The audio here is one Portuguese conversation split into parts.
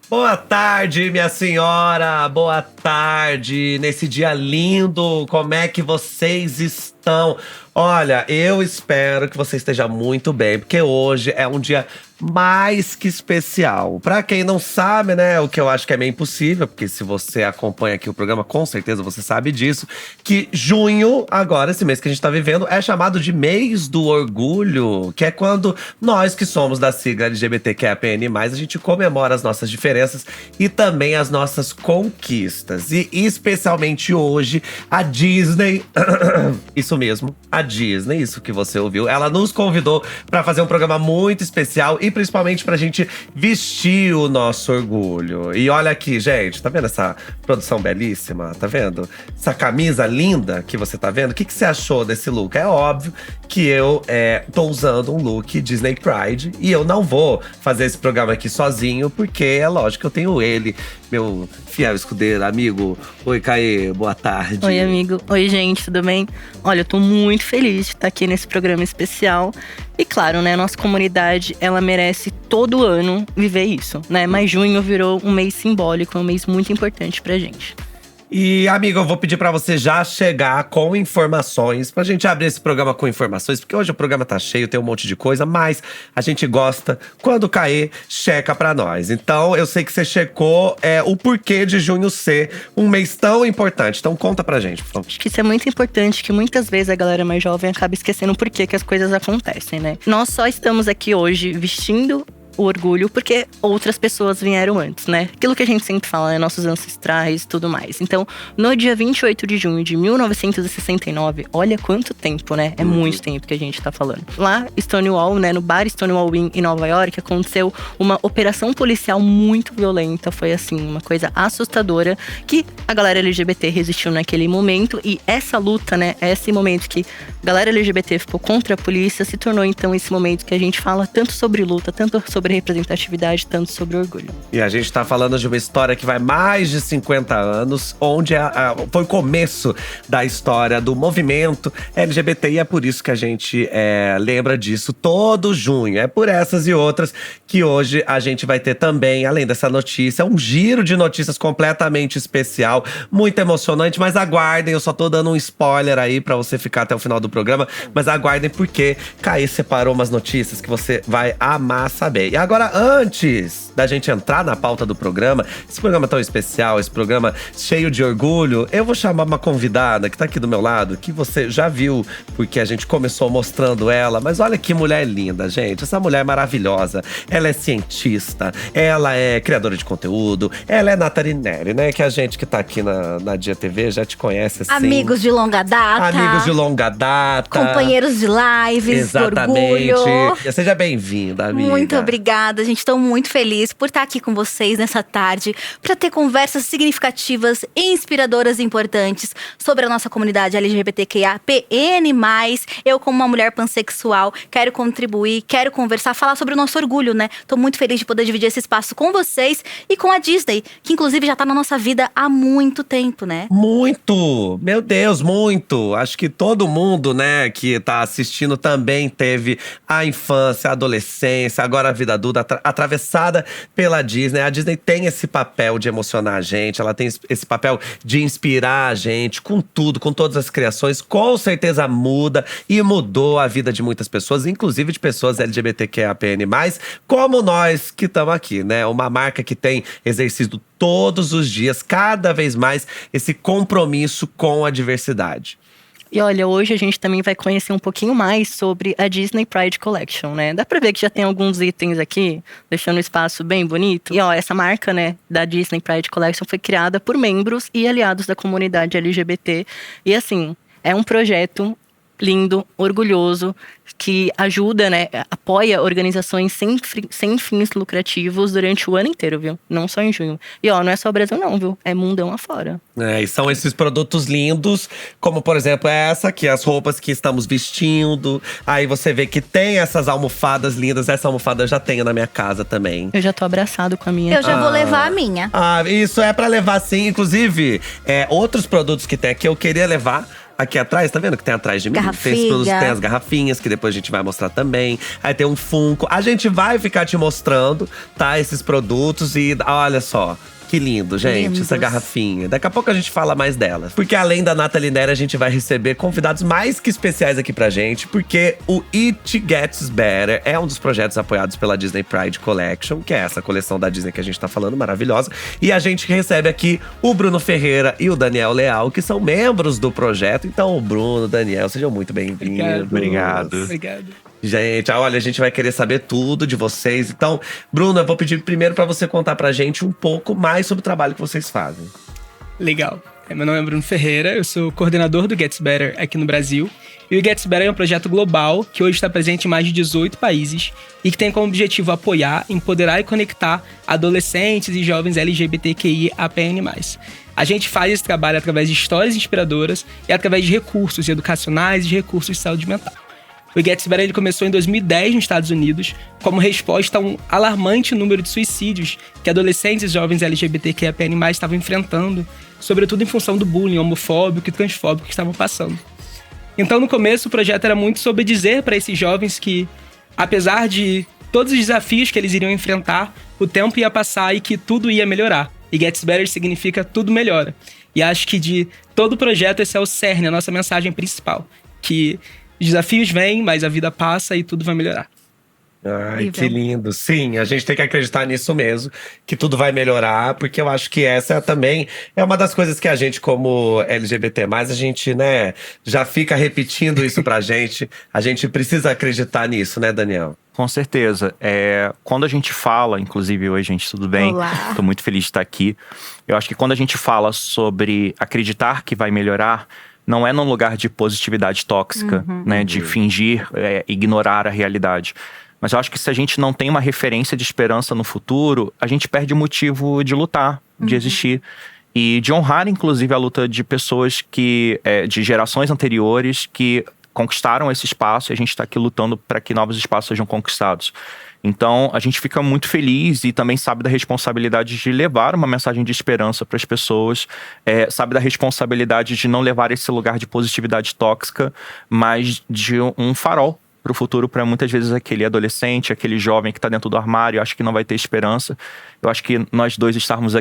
Boa tarde, minha senhora! Boa tarde! Nesse dia lindo, como é que vocês estão? Olha, eu espero que você esteja muito bem, porque hoje é um dia mais que especial. Pra quem não sabe, né, o que eu acho que é meio impossível, porque se você acompanha aqui o programa, com certeza você sabe disso, que junho, agora, esse mês que a gente tá vivendo, é chamado de Mês do Orgulho, que é quando nós que somos da sigla LGBTQIAPN+, a gente comemora as nossas diferenças e também as nossas conquistas. E especialmente hoje, a Disney, isso mesmo, a Disney, isso que você ouviu, ela nos convidou pra fazer um programa muito especial e principalmente pra gente vestir o nosso orgulho. E olha aqui, gente, tá vendo essa produção belíssima? Tá vendo? Essa camisa linda que você tá vendo? O que você achou desse look? É óbvio que eu tô usando um look Disney Pride e eu não vou fazer esse programa aqui sozinho, porque é lógico que eu tenho ele, meu fiel escudeiro, amigo. Oi, Caê, boa tarde. Oi, amigo. Oi, gente, tudo bem? Olha, eu tô muito feliz de estar aqui nesse programa especial. E claro, né, a nossa comunidade, ela merece todo ano viver isso, né? Mas junho virou um mês simbólico, um mês muito importante pra gente. E, amigo, eu vou pedir pra você já chegar com informações, pra gente abrir esse programa com informações, porque hoje o programa tá cheio, tem um monte de coisa, mas a gente gosta quando o Caê checa pra nós. Então, eu sei que você checou o porquê de junho ser um mês tão importante. Então, conta pra gente, por favor. Acho que isso é muito importante, que muitas vezes a galera mais jovem acaba esquecendo o porquê que as coisas acontecem, né? Nós só estamos aqui hoje vestindo o orgulho porque outras pessoas vieram antes, né? Aquilo que a gente sempre fala, né? Nossos ancestrais e tudo mais. Então, no dia 28 de junho de 1969, olha quanto tempo, né? É muito tempo que a gente tá falando. Lá, Stonewall, né? No bar Stonewall Inn, em Nova York, aconteceu uma operação policial muito violenta. Foi, assim, uma coisa assustadora que a galera LGBT resistiu naquele momento. E essa luta, né? Esse momento que a galera LGBT ficou contra a polícia, se tornou, então, esse momento que a gente fala tanto sobre luta, tanto sobre representatividade, tanto sobre orgulho. E a gente tá falando de uma história que vai mais de 50 anos, onde foi o começo da história do movimento LGBT, e é por isso que a gente lembra disso todo junho. É por essas e outras que hoje a gente vai ter também, além dessa notícia, um giro de notícias completamente especial, muito emocionante, mas aguardem, eu só tô dando um spoiler aí pra você ficar até o final do programa, mas aguardem porque Caê separou umas notícias que você vai amar saber. E agora, antes da gente entrar na pauta do programa, esse programa tão especial, esse programa cheio de orgulho, eu vou chamar uma convidada que tá aqui do meu lado, que você já viu, porque a gente começou mostrando ela. Mas olha que mulher linda, gente. Essa mulher é maravilhosa. Ela é cientista, ela é criadora de conteúdo, ela é Natarineri, né? Que a gente que tá aqui na Dia TV já te conhece assim. Amigos de longa data. Amigos de longa data. Companheiros de lives. Exatamente. Orgulho. Seja bem-vinda, amiga. Muito obrigada, gente. Estou muito feliz por estar aqui com vocês nessa tarde para ter conversas significativas, inspiradoras e importantes sobre a nossa comunidade LGBTQIAPN+. Eu, como uma mulher pansexual, quero contribuir, quero conversar, falar sobre o nosso orgulho, né? Tô muito feliz de poder dividir esse espaço com vocês e com a Disney, que inclusive já tá na nossa vida há muito tempo, né? Muito! Meu Deus, muito! Acho que todo mundo, né, que tá assistindo também teve a infância, a adolescência, agora a vida adulta atravessada pela Disney. A Disney tem esse papel de emocionar a gente, ela tem esse papel de inspirar a gente com tudo, com todas as criações. Com certeza muda e mudou a vida de muitas pessoas, inclusive de pessoas LGBTQIAPN+, como nós que estamos aqui, né? Uma marca que tem exercido todos os dias, cada vez mais, esse compromisso com a diversidade. E olha, hoje a gente também vai conhecer um pouquinho mais sobre a Disney Pride Collection, né? Dá pra ver que já tem alguns itens aqui, deixando o espaço bem bonito. E ó, essa marca, né, da Disney Pride Collection foi criada por membros e aliados da comunidade LGBT. E assim, é um projeto lindo, orgulhoso, que ajuda, né, apoia organizações sem fins lucrativos durante o ano inteiro, viu? Não só em junho. E ó, não é só o Brasil não, viu? É mundão afora. E são esses produtos lindos, como por exemplo essa aqui, as roupas que estamos vestindo. Aí você vê que tem essas almofadas lindas. Essa almofada eu já tenho na minha casa também. Eu já tô abraçado com a minha. Eu já vou levar a minha. Isso é pra levar sim. Inclusive, outros produtos que tem aqui eu queria levar. aqui atrás, tá vendo que tem atrás de mim? Tem esses produtos, tem as garrafinhas, que depois a gente vai mostrar também. Aí tem um Funko. A gente vai ficar te mostrando, tá? Esses produtos e olha só. Que lindo, gente, Lindos. essa garrafinha. Daqui a pouco a gente fala mais delas. Porque além da Nathalie Neri, a gente vai receber convidados mais que especiais aqui pra gente. Porque o It Gets Better é um dos projetos apoiados pela Disney Pride Collection. Que é essa coleção da Disney que a gente tá falando, maravilhosa. E a gente recebe aqui o Bruno Ferreira e o Daniel Leal, que são membros do projeto. Então, o Bruno, o Daniel, sejam muito bem-vindos. Obrigado. Gente, olha, a gente vai querer saber tudo de vocês. Então, Bruno, eu vou pedir primeiro pra você contar pra gente um pouco mais sobre o trabalho que vocês fazem. Legal. Meu nome é Bruno Ferreira, eu sou coordenador do Gets Better aqui no Brasil. E o Gets Better é um projeto global que hoje está presente em mais de 18 países e que tem como objetivo apoiar, empoderar e conectar adolescentes e jovens LGBTQIAPN+. A gente faz esse trabalho através de histórias inspiradoras e através de recursos educacionais e de recursos de saúde mental. O Gets Better ele começou em 2010 nos Estados Unidos como resposta a um alarmante número de suicídios que adolescentes e jovens LGBTQIAPN+, estavam enfrentando, sobretudo em função do bullying homofóbico e transfóbico que estavam passando. Então, no começo, o projeto era muito sobre dizer para esses jovens que, apesar de todos os desafios que eles iriam enfrentar, o tempo ia passar e que tudo ia melhorar. E Gets Better significa tudo melhora. E acho que de todo o projeto esse é o cerne, a nossa mensagem principal, que os desafios vêm, mas a vida passa e tudo vai melhorar. Ai, que lindo. Sim, a gente tem que acreditar nisso mesmo, que tudo vai melhorar, porque eu acho que essa também é uma das coisas que a gente, como LGBT+, a gente, né, já fica repetindo isso pra gente. A gente precisa acreditar nisso, né, Daniel? Com certeza. Quando a gente fala, inclusive, oi gente, tudo bem? Olá. Tô muito feliz de estar aqui. Eu acho que quando a gente fala sobre acreditar que vai melhorar, não é num lugar de positividade tóxica, né, de fingir, ignorar a realidade. Mas eu acho que se a gente não tem uma referência de esperança no futuro, a gente perde o motivo de lutar, de existir. E de honrar, inclusive, a luta de pessoas de gerações anteriores que conquistaram esse espaço e a gente está aqui lutando para que novos espaços sejam conquistados. Então, a gente fica muito feliz e também sabe da responsabilidade de levar uma mensagem de esperança para as pessoas, sabe da responsabilidade de não levar esse lugar de positividade tóxica, mas de um farol para o futuro, para muitas vezes aquele adolescente, aquele jovem que está dentro do armário, acha que não vai ter esperança. Eu acho que nós dois estarmos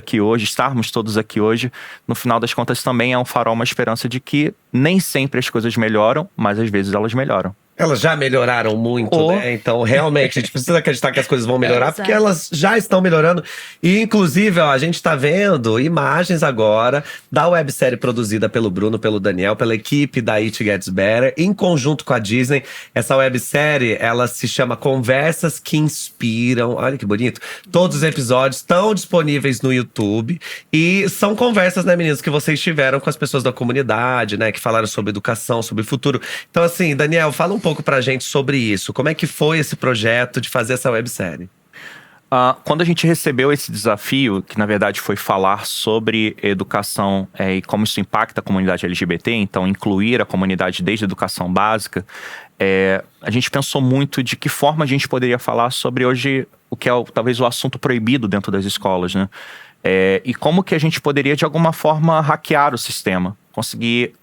todos aqui hoje, no final das contas também é um farol, uma esperança de que nem sempre as coisas melhoram, mas às vezes elas melhoram. Elas já melhoraram muito, né? Então, realmente, a gente precisa acreditar que as coisas vão melhorar, porque elas já estão melhorando. E, inclusive, ó, a gente tá vendo imagens agora da websérie produzida pelo Bruno, pelo Daniel, pela equipe da It Gets Better, em conjunto com a Disney. Essa websérie, ela se chama Conversas que Inspiram. Olha que bonito. Todos os episódios estão disponíveis no YouTube. E são conversas, né, meninos, que vocês tiveram com as pessoas da comunidade, né? Que falaram sobre educação, sobre futuro. Então, assim, Daniel, fala um pouco pra gente sobre isso. Como é que foi esse projeto de fazer essa websérie? Quando a gente recebeu esse desafio, que na verdade foi falar sobre educação e como isso impacta a comunidade LGBT, então incluir a comunidade desde a educação básica, a gente pensou muito de que forma a gente poderia falar sobre hoje o que é talvez o assunto proibido dentro das escolas, né? E como que a gente poderia de alguma forma hackear o sistema, conseguir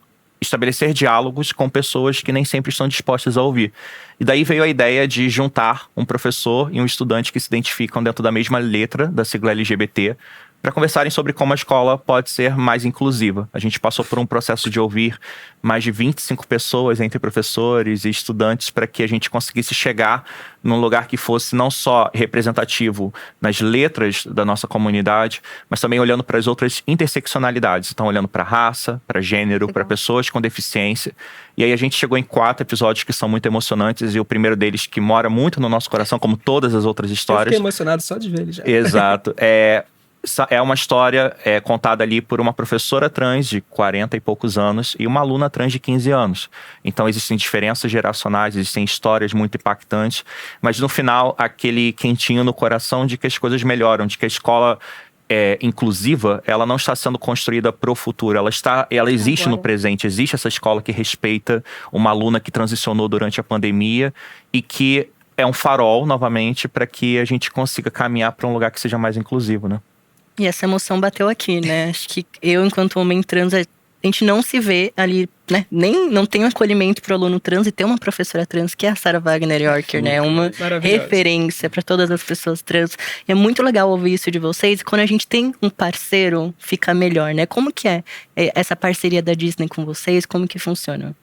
estabelecer diálogos com pessoas que nem sempre estão dispostas a ouvir. E daí veio a ideia de juntar um professor e um estudante que se identificam dentro da mesma letra da sigla LGBT para conversarem sobre como a escola pode ser mais inclusiva. A gente passou por um processo de ouvir mais de 25 pessoas entre professores e estudantes para que a gente conseguisse chegar num lugar que fosse não só representativo nas letras da nossa comunidade, mas também olhando para as outras interseccionalidades. Então, olhando para raça, para gênero, para pessoas com deficiência. E aí a gente chegou em 4 episódios que são muito emocionantes e o primeiro deles que mora muito no nosso coração, como todas as outras histórias. Eu fiquei emocionado só de ver ele já. Exato. É uma história contada ali por uma professora trans de 40 e poucos anos e uma aluna trans de 15 anos. Então existem diferenças geracionais, existem histórias muito impactantes, mas no final aquele quentinho no coração de que as coisas melhoram, de que a escola inclusiva, ela não está sendo construída para o futuro, ela existe no presente, existe essa escola que respeita uma aluna que transicionou durante a pandemia e que é um farol, novamente, para que a gente consiga caminhar para um lugar que seja mais inclusivo, né? E essa emoção bateu aqui, né? Acho que eu, enquanto homem trans, A gente não se vê ali, né? Nem não tem um acolhimento pro aluno trans, e tem uma professora trans que é a Sarah Wagner Yorker, né? Uma referência para todas as pessoas trans. E é muito legal ouvir isso de vocês. E quando a gente tem um parceiro, fica melhor, né? Como que é essa parceria da Disney com vocês? Como que funciona?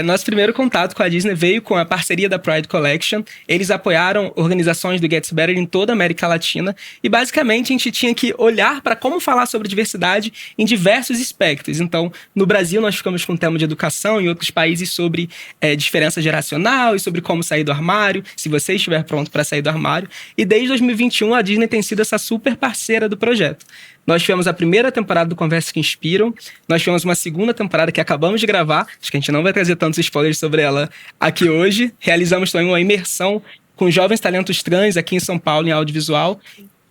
Nosso primeiro contato com a Disney veio com a parceria da Pride Collection. Eles apoiaram organizações do Gets Better em toda a América Latina. E basicamente a gente tinha que olhar para como falar sobre diversidade em diversos aspectos. Então, no Brasil nós ficamos com o tema de educação, em outros países sobre diferença geracional e sobre como sair do armário, se você estiver pronto para sair do armário. E desde 2021 a Disney tem sido essa super parceira do projeto. Nós tivemos a primeira temporada do Conversas que Inspiram. Nós tivemos uma segunda temporada que acabamos de gravar. Acho que a gente não vai trazer tantos spoilers sobre ela aqui hoje. Realizamos também uma imersão com jovens talentos trans aqui em São Paulo, em audiovisual.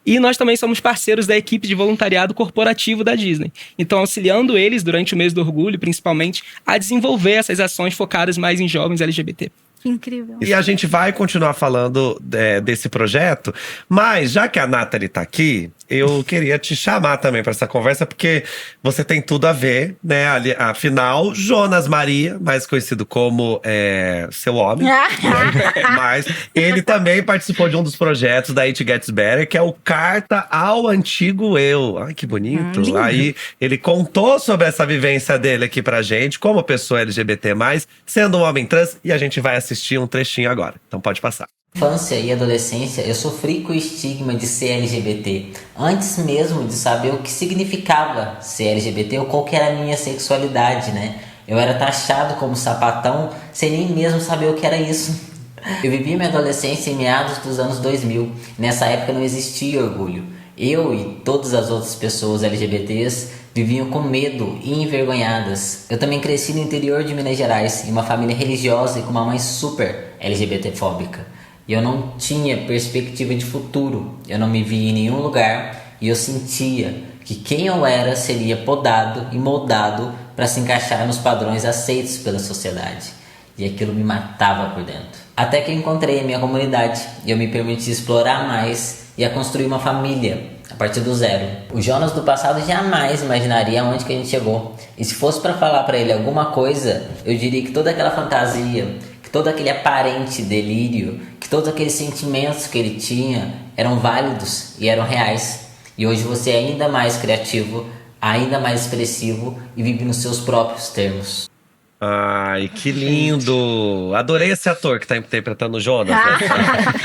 E nós também somos parceiros da equipe de voluntariado corporativo da Disney. Então, auxiliando eles durante o mês do orgulho, principalmente, a desenvolver essas ações focadas mais em jovens LGBT. Que incrível. E a gente vai continuar falando desse projeto, mas já que a Nathalie tá aqui, eu queria te chamar também para essa conversa, porque você tem tudo a ver, né? Afinal, Jonas Maria, mais conhecido como seu homem, né? Mas ele também participou de um dos projetos da It Gets Better, que é o Carta ao Antigo Eu. Ai, que bonito. Aí ele contou sobre essa vivência dele aqui pra gente, como pessoa LGBT+, sendo um homem trans, e a gente vai assistir um trechinho agora. Então pode passar. Infância e adolescência, eu sofri com o estigma de ser LGBT, antes mesmo de saber o que significava ser LGBT ou qual que era a minha sexualidade, né? Eu era taxado como sapatão, sem nem mesmo saber o que era isso. Eu vivi minha adolescência em meados dos anos 2000, nessa época não existia orgulho. Eu e todas as outras pessoas LGBTs viviam com medo e envergonhadas. Eu também cresci no interior de Minas Gerais, em uma família religiosa e com uma mãe super LGBT-fóbica. E eu não tinha perspectiva de futuro, eu não me via em nenhum lugar e eu sentia que quem eu era seria podado e moldado para se encaixar nos padrões aceitos pela sociedade. E aquilo me matava por dentro. Até que eu encontrei a minha comunidade e eu me permiti explorar mais e a construir uma família a partir do zero. O Jonas do passado jamais imaginaria aonde que a gente chegou. E se fosse para falar para ele alguma coisa, eu diria que toda aquela fantasia, que todo aquele aparente delírio, que todos aqueles sentimentos que ele tinha eram válidos e eram reais. E hoje você é ainda mais criativo, ainda mais expressivo e vive nos seus próprios termos. Ai, que lindo! Adorei esse ator que tá interpretando o Jonas, né?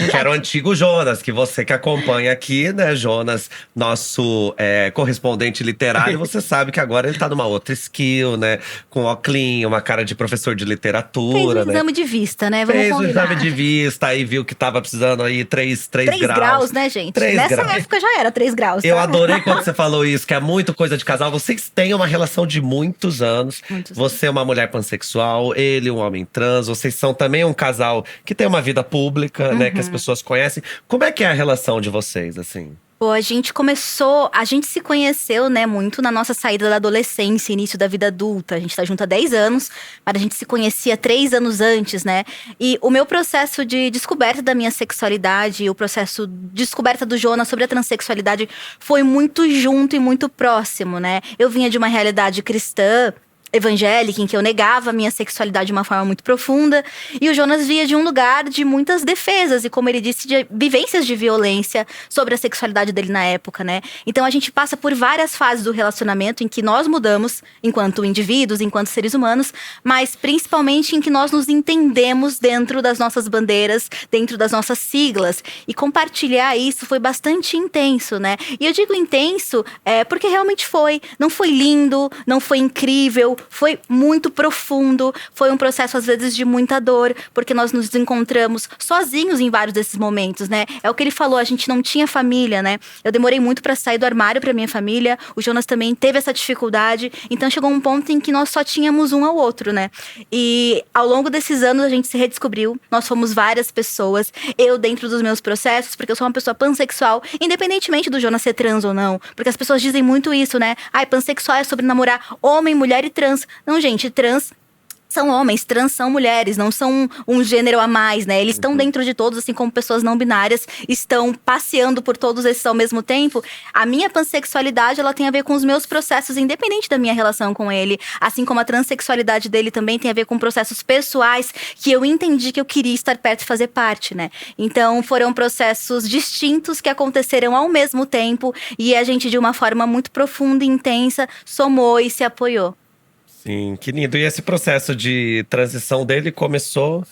Que era o antigo Jonas, que você que acompanha aqui, né, Jonas, nosso correspondente literário, você sabe que agora ele tá numa outra skill, né? Com óculos, uma cara de professor de literatura, Fez um exame de vista, né? Fez um exame de vista, aí viu que tava precisando aí 3 graus, né, gente? 3 Nessa graus. época já era 3 graus. Tá? Eu adorei quando você falou isso, que é muito coisa de casal. Vocês têm uma relação de muitos anos. Você é uma mulher pansexual, ele um homem trans. Vocês são também um casal que tem uma vida pública, né? Que as pessoas conhecem. Como é que é a relação de vocês, assim? Pô, a gente se conheceu, né, muito na nossa saída da adolescência, início da vida adulta. A gente tá junto há 10 anos, mas a gente se conhecia 3 anos antes, né? E o meu processo de descoberta da minha sexualidade, o processo de descoberta do Jonas sobre a transexualidade foi muito junto e muito próximo, né? Eu vinha de uma realidade cristã, evangélica, em que eu negava a minha sexualidade de uma forma muito profunda. E o Jonas via de um lugar de muitas defesas e, como ele disse, de vivências de violência sobre a sexualidade dele na época, né? Então a gente passa por várias fases do relacionamento em que nós mudamos enquanto indivíduos, enquanto seres humanos, mas principalmente em que nós nos entendemos dentro das nossas bandeiras, dentro das nossas siglas. E compartilhar isso foi bastante intenso, né? E eu digo intenso porque realmente foi. Não foi lindo, não foi incrível, foi muito profundo, foi um processo às vezes de muita dor, porque nós nos encontramos sozinhos em vários desses momentos, né? É o que ele falou, a gente não tinha família, né? Eu demorei muito pra sair do armário pra minha família, o Jonas também teve essa dificuldade, então chegou um ponto em que nós só tínhamos um ao outro, né? E ao longo desses anos a gente se redescobriu, nós fomos várias pessoas, eu dentro dos meus processos, porque eu sou uma pessoa pansexual, independentemente do Jonas ser trans ou não, porque as pessoas dizem muito isso, né? Ai, pansexual é sobre namorar homem, mulher e trans. Não, gente, trans são homens, trans são mulheres, não são um gênero a mais, né? Eles estão dentro de todos, assim como pessoas não binárias estão passeando por todos esses ao mesmo tempo. A minha pansexualidade, ela tem a ver com os meus processos, independente da minha relação com ele. Assim como a transexualidade dele também tem a ver com processos pessoais que eu entendi que eu queria estar perto e fazer parte, né? Então, foram processos distintos que aconteceram ao mesmo tempo e a gente, de uma forma muito profunda e intensa, somou e se apoiou. Sim, que lindo. E esse processo de transição dele começou…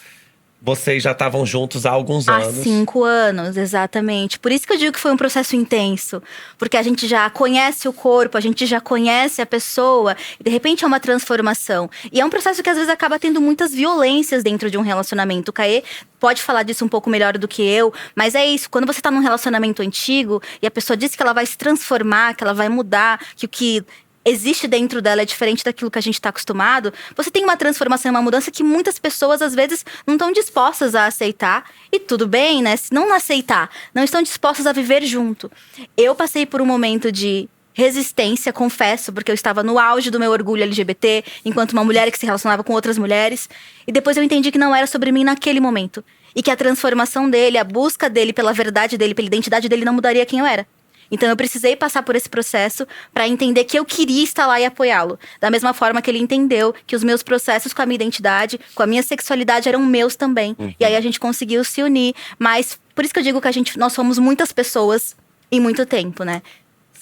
Vocês já estavam juntos há alguns Há anos. 5 anos, exatamente. Por isso que eu digo que foi um processo intenso. Porque a gente já conhece o corpo, a gente já conhece a pessoa. E de repente é uma transformação. E é um processo que às vezes acaba tendo muitas violências dentro de um relacionamento. O Caê pode falar disso um pouco melhor do que eu. Mas é isso, quando você tá num relacionamento antigo e a pessoa diz que ela vai se transformar, que ela vai mudar, que o que existe dentro dela é diferente daquilo que a gente está acostumado, você tem uma transformação, uma mudança que muitas pessoas, às vezes, não estão dispostas a aceitar. E tudo bem, né? Se não aceitar, não estão dispostas a viver junto. Eu passei por um momento de resistência, confesso, porque eu estava no auge do meu orgulho LGBT, enquanto uma mulher que se relacionava com outras mulheres. E depois eu entendi que não era sobre mim naquele momento. E que a transformação dele, a busca dele pela verdade dele, pela identidade dele, não mudaria quem eu era. Então eu precisei passar por esse processo para entender que eu queria estar lá e apoiá-lo. Da mesma forma que ele entendeu que os meus processos com a minha identidade, com a minha sexualidade eram meus também. E aí a gente conseguiu se unir. Mas por isso que eu digo que nós somos muitas pessoas em muito tempo, né?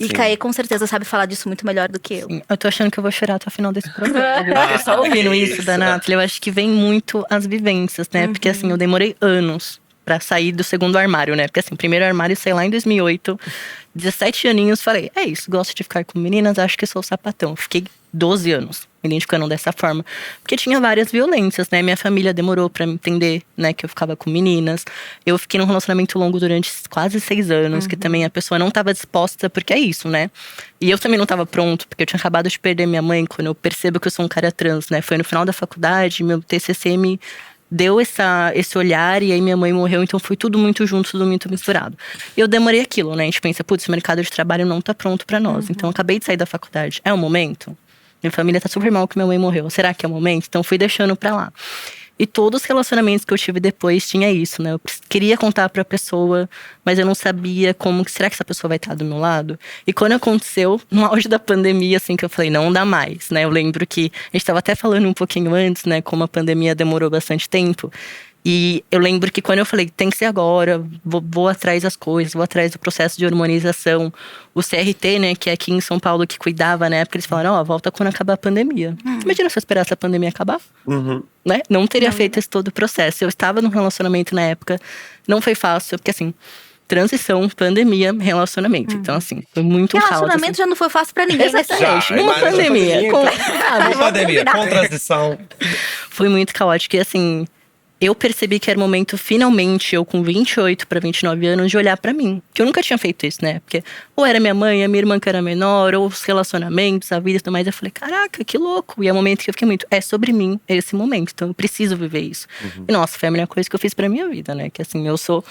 E Caê com certeza sabe falar disso muito melhor do que eu. Sim, eu tô achando que eu vou chorar até o final desse programa. Viu? Porque só ouvindo isso da Nathalie, eu acho que vem muito as vivências, né? Porque assim, eu demorei anos pra sair do segundo armário, né? Porque assim, primeiro armário, sei lá, em 2008… 17 aninhos, falei, é isso, gosto de ficar com meninas, acho que sou sapatão. Fiquei 12 anos me identificando dessa forma. Porque tinha várias violências, né? Minha família demorou pra me entender, né? Que eu ficava com meninas. Eu fiquei num relacionamento longo durante quase 6 anos, que também a pessoa não tava disposta, porque é isso, né? E eu também não tava pronto, porque eu tinha acabado de perder minha mãe quando eu percebo que eu sou um cara trans, né? Foi no final da faculdade, meu TCC me deu esse olhar, e aí minha mãe morreu, então foi tudo muito junto, tudo muito misturado. E eu demorei aquilo, né? A gente pensa, putz, o mercado de trabalho não tá pronto pra nós. Então eu acabei de sair da faculdade. É o momento? Minha família tá super mal que minha mãe morreu. Será que é o momento? Então fui deixando pra lá. E todos os relacionamentos que eu tive depois tinha isso, né? Eu queria contar pra pessoa, mas eu não sabia como… Será que essa pessoa vai estar do meu lado? E quando aconteceu, no auge da pandemia, assim, que eu falei, não dá mais, né? Eu lembro que a gente tava até falando um pouquinho antes, né? Como a pandemia demorou bastante tempo. E eu lembro que quando eu falei, tem que ser agora, vou atrás das coisas, vou atrás do processo de hormonização. O CRT, né, que é aqui em São Paulo, que cuidava na época, eles falaram, volta quando acabar a pandemia. Imagina se eu esperasse a pandemia acabar, né? Não teria feito esse todo o processo. Eu estava num relacionamento na época, não foi fácil, porque assim… Transição, pandemia, relacionamento. Então, assim, foi muito caos. Relacionamento já não foi fácil pra ninguém, né? Exatamente. Numa pandemia. Com transição. Foi muito caótico. E, assim, eu percebi que era o momento, finalmente, eu com 28 para 29 anos, de olhar pra mim. Que eu nunca tinha feito isso, né? Porque ou era minha mãe, a minha irmã que era menor, ou os relacionamentos, a vida e tudo mais. Eu falei, caraca, que louco. E é o momento que eu fiquei muito… É sobre mim, é esse momento. Então, eu preciso viver isso. E, nossa, foi a melhor coisa que eu fiz pra minha vida, né? Que, assim, eu sou…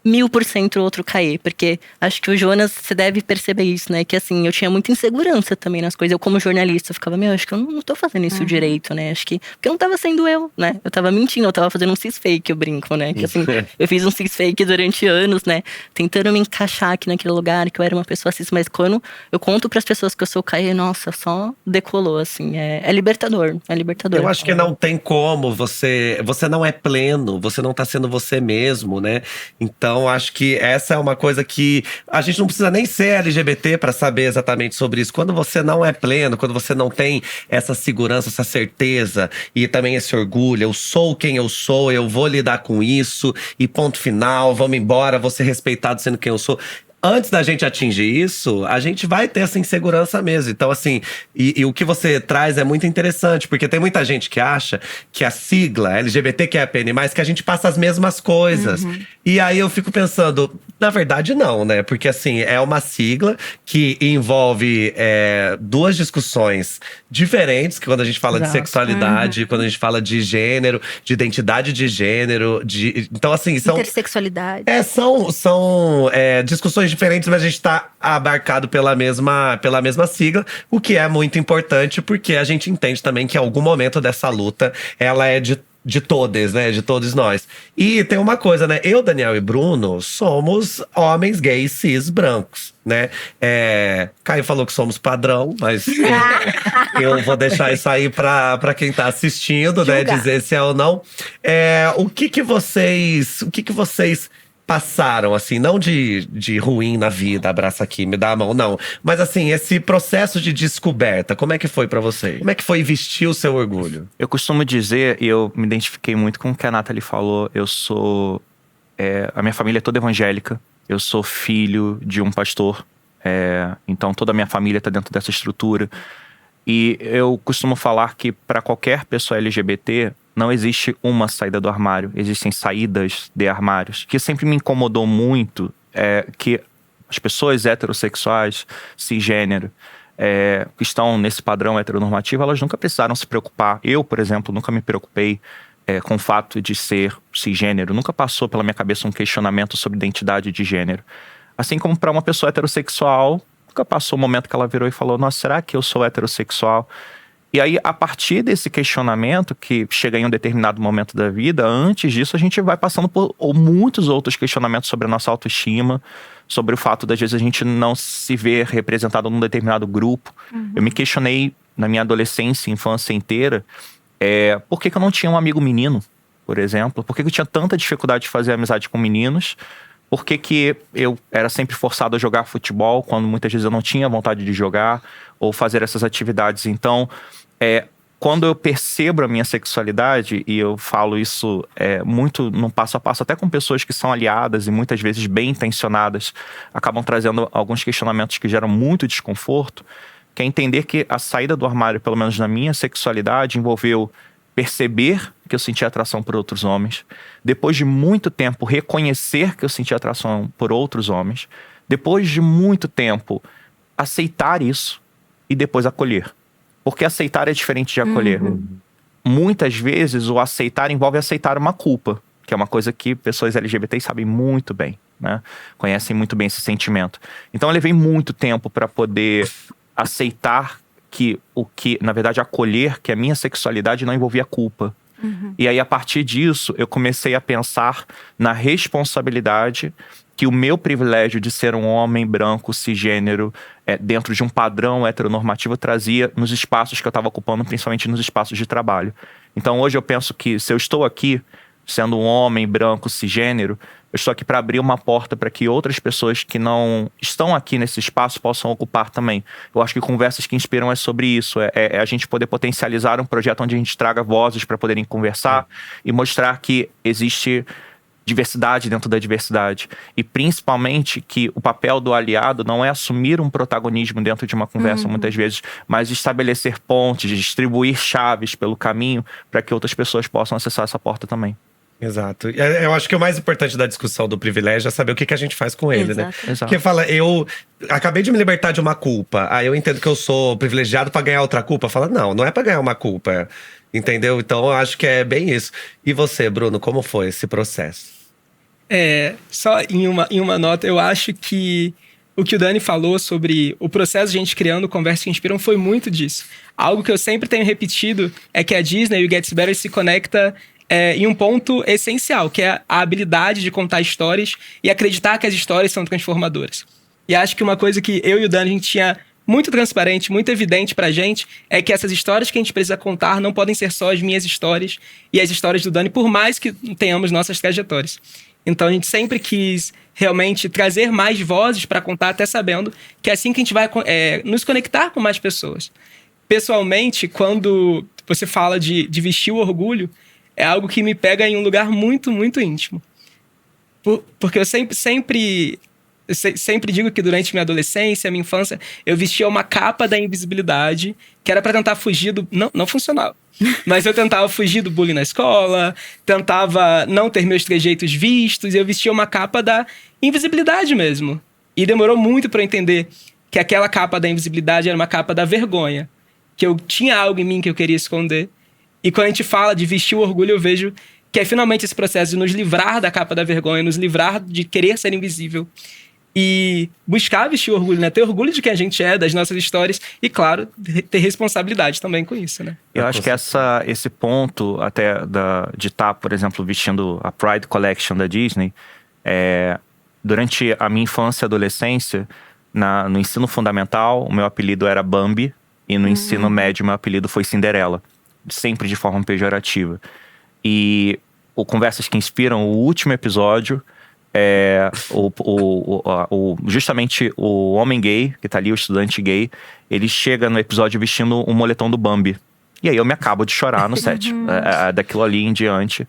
1000% outro Caê, porque acho que o Jonas, você deve perceber isso, né? Que assim, eu tinha muita insegurança também nas coisas. Eu, como jornalista, eu ficava, acho que eu não tô fazendo isso direito, né? Acho que… Porque eu não tava sendo eu, né? Eu tava mentindo, eu tava fazendo um cis fake, eu brinco, né? Que assim, eu fiz um cis fake durante anos, né? Tentando me encaixar aqui naquele lugar, que eu era uma pessoa cis. Mas quando eu conto pras pessoas que eu sou Caê, nossa, só decolou, assim. É libertador, é libertador. Eu acho que não tem como, você não é pleno, você não tá sendo você mesmo, né? Então, acho que essa é uma coisa que a gente não precisa nem ser LGBT para saber exatamente sobre isso. Quando você não é pleno, quando você não tem essa segurança, essa certeza e também esse orgulho, eu sou quem eu sou, eu vou lidar com isso e ponto final, vamos embora, vou ser respeitado sendo quem eu sou. Antes da gente atingir isso, a gente vai ter essa insegurança mesmo. Então, assim, e o que você traz é muito interessante, porque tem muita gente que acha que a sigla LGBTQIAPN+, que a gente passa as mesmas coisas. E aí eu fico pensando, Na verdade, não, né? Porque, assim, é uma sigla que envolve duas discussões diferentes, que quando a gente fala de Exato. sexualidade, quando a gente fala de gênero, de identidade de gênero, então, assim, são. Intersexualidade. São discussões diferentes, mas a gente está abarcado pela mesma sigla, o que é muito importante, porque a gente entende também que em algum momento dessa luta, ela é de todos, né? De todos nós. E tem uma coisa, né? Eu, Daniel e Bruno somos homens gays cis brancos, né? Caio falou que somos padrão, mas eu vou deixar isso aí pra quem tá assistindo, né? Julgar. Dizer se é ou não. O que que vocês passaram, assim, não de ruim na vida, abraça aqui, me dá a mão, não. Mas, assim, esse processo de descoberta, como é que foi pra você? Como é que foi vestir o seu orgulho? Eu costumo dizer, e eu me identifiquei muito com o que a Nathalie falou, eu sou… a minha família é toda evangélica, eu sou filho de um pastor, então toda a minha família está dentro dessa estrutura. E eu costumo falar que para qualquer pessoa LGBT, não existe uma saída do armário, existem saídas de armários. O que sempre me incomodou muito é que as pessoas heterossexuais, cisgênero, que estão nesse padrão heteronormativo, elas nunca precisaram se preocupar. Eu, por exemplo, nunca me preocupei com o fato de ser cisgênero. Nunca passou pela minha cabeça um questionamento sobre identidade de gênero. Assim como para uma pessoa heterossexual, nunca passou um momento que ela virou e falou: nossa, será que eu sou heterossexual? E aí, a partir desse questionamento, que chega em um determinado momento da vida, antes disso a gente vai passando por muitos outros questionamentos sobre a nossa autoestima, sobre o fato das vezes a gente não se ver representado num determinado grupo. Eu me questionei na minha adolescência e infância inteira, por que eu não tinha um amigo menino, por exemplo? Por que eu tinha tanta dificuldade de fazer amizade com meninos? Por que eu era sempre forçado a jogar futebol, quando muitas vezes eu não tinha vontade de jogar, ou fazer essas atividades? Então, quando eu percebo a minha sexualidade, e eu falo isso muito no passo a passo, até com pessoas que são aliadas e muitas vezes bem intencionadas, acabam trazendo alguns questionamentos que geram muito desconforto, que é entender que a saída do armário, pelo menos na minha sexualidade, envolveu perceber que eu sentia atração por outros homens, depois de muito tempo reconhecer que eu sentia atração por outros homens, depois de muito tempo aceitar isso e depois acolher. Porque aceitar é diferente de acolher. Muitas vezes o aceitar envolve aceitar uma culpa, que é uma coisa que pessoas LGBTs sabem muito bem, né? Conhecem muito bem esse sentimento. Então eu levei muito tempo para poder aceitar na verdade, acolher que a minha sexualidade não envolvia culpa. E aí, a partir disso, eu comecei a pensar na responsabilidade que o meu privilégio de ser um homem branco, cisgênero, dentro de um padrão heteronormativo, trazia nos espaços que eu estava ocupando, principalmente nos espaços de trabalho. Então, hoje eu penso que se eu estou aqui, sendo um homem branco, cisgênero, eu estou aqui para abrir uma porta para que outras pessoas que não estão aqui nesse espaço possam ocupar também. Eu acho que Conversas que Inspiram é sobre isso. É a gente poder potencializar um projeto onde a gente traga vozes para poderem conversar e mostrar que existe diversidade dentro da diversidade. E principalmente que o papel do aliado não é assumir um protagonismo dentro de uma conversa muitas vezes, mas estabelecer pontes, distribuir chaves pelo caminho para que outras pessoas possam acessar essa porta também. Exato. Eu acho que o mais importante da discussão do privilégio é saber o que a gente faz com ele, né? Exato. Porque fala, eu acabei de me libertar de uma culpa, aí eu entendo que eu sou privilegiado pra ganhar outra culpa. Fala, não é pra ganhar uma culpa, entendeu? Então eu acho que é bem isso. E você, Bruno, como foi esse processo? Só em uma nota, eu acho que o que o Dani falou sobre o processo de a gente criando Conversas que Inspiram foi muito disso. Algo que eu sempre tenho repetido é que a Disney e o Gets Better se conectam em um ponto essencial, que é a habilidade de contar histórias e acreditar que as histórias são transformadoras. E acho que uma coisa que eu e o Dani, a gente tinha muito transparente, muito evidente pra gente, é que essas histórias que a gente precisa contar não podem ser só as minhas histórias e as histórias do Dani, por mais que tenhamos nossas trajetórias. Então a gente sempre quis realmente trazer mais vozes para contar, até sabendo que é assim que a gente vai nos conectar com mais pessoas. Pessoalmente, quando você fala de vestir o orgulho, é algo que me pega em um lugar muito, muito íntimo. Porque eu sempre digo que durante minha adolescência, minha infância, eu vestia uma capa da invisibilidade que era para tentar fugir do… Não funcionava. Mas eu tentava fugir do bullying na escola, tentava não ter meus trejeitos vistos, e eu vestia uma capa da invisibilidade mesmo. E demorou muito pra eu entender que aquela capa da invisibilidade era uma capa da vergonha. Que eu tinha algo em mim que eu queria esconder. E quando a gente fala de vestir o orgulho, eu vejo que é finalmente esse processo de nos livrar da capa da vergonha, nos livrar de querer ser invisível. E buscar vestir o orgulho, né? Ter orgulho de quem a gente é, das nossas histórias. E, claro, ter responsabilidade também com isso, né? Eu acho que esse ponto até de estar, por exemplo, vestindo a Pride Collection da Disney, durante a minha infância e adolescência, no ensino fundamental, o meu apelido era Bambi. E no ensino médio, meu apelido foi Cinderela. Sempre de forma pejorativa. E o Conversas que Inspiram, o último episódio, justamente o homem gay, que tá ali, o estudante gay, ele chega no episódio vestindo um moletom do Bambi. E aí eu me acabo de chorar no set. Daquilo ali em diante,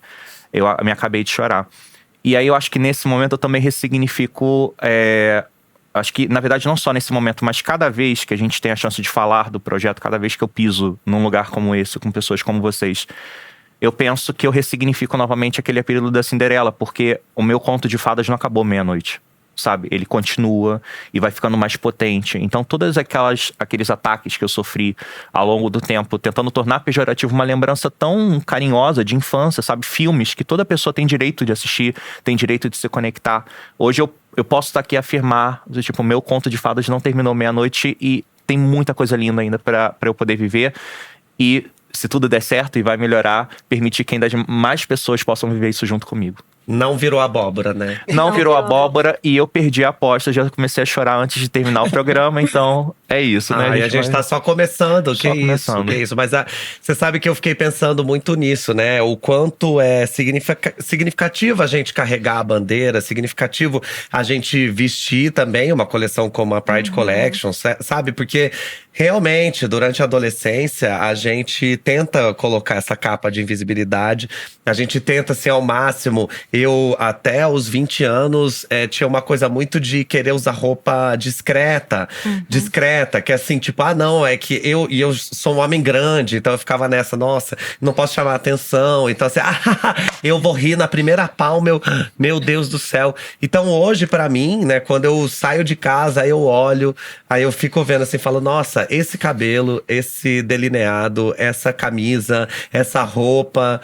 eu me acabei de chorar. E aí eu acho que nesse momento eu também ressignifico... Acho que, na verdade, não só nesse momento, mas cada vez que a gente tem a chance de falar do projeto, cada vez que eu piso num lugar como esse, com pessoas como vocês, eu penso que eu ressignifico novamente aquele apelido da Cinderela, porque o meu conto de fadas não acabou meia-noite, sabe? Ele continua e vai ficando mais potente. Então, todos aqueles ataques que eu sofri ao longo do tempo, tentando tornar pejorativo uma lembrança tão carinhosa de infância, sabe? Filmes que toda pessoa tem direito de assistir, tem direito de se conectar. Hoje eu posso estar aqui a afirmar, tipo, meu conto de fadas não terminou meia-noite e tem muita coisa linda ainda pra eu poder viver. E se tudo der certo e vai melhorar, permitir que ainda mais pessoas possam viver isso junto comigo. Não virou abóbora, né? Não virou abóbora e eu perdi a aposta. Já comecei a chorar antes de terminar o programa, então é isso, né? E a gente tá só começando, que isso. Mas você sabe que eu fiquei pensando muito nisso, né? O quanto é significativo a gente carregar a bandeira, significativo a gente vestir também uma coleção como a Pride Collection, sabe? Porque realmente, durante a adolescência, a gente tenta colocar essa capa de invisibilidade, a gente tenta, assim, ao máximo. Eu, até os 20 anos, tinha uma coisa muito de querer usar roupa discreta, que é assim, tipo, não, é que eu sou um homem grande, então eu ficava nessa, nossa, não posso chamar atenção, então assim, eu vou rir na primeira pau, meu Deus do céu. Então hoje, pra mim, né, quando eu saio de casa, aí eu olho, aí eu fico vendo assim, falo, nossa, esse cabelo, esse delineado, essa camisa, essa roupa…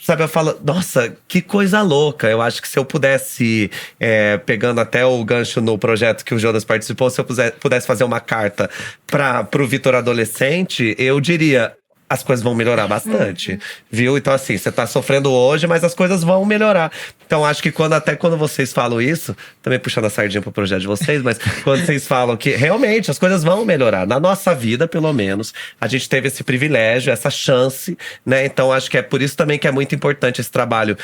Sabe, eu falo, nossa, que coisa louca. Eu acho que se eu pudesse, pegando até o gancho no projeto que o Jonas participou, se eu pudesse fazer uma carta pro Vitor adolescente, eu diria… As coisas vão melhorar bastante, viu? Então assim, você tá sofrendo hoje, mas as coisas vão melhorar. Então acho que quando vocês falam isso, também puxando a sardinha pro projeto de vocês, mas quando vocês falam que realmente as coisas vão melhorar, na nossa vida pelo menos, a gente teve esse privilégio, essa chance, né? Então acho que é por isso também que é muito importante esse trabalho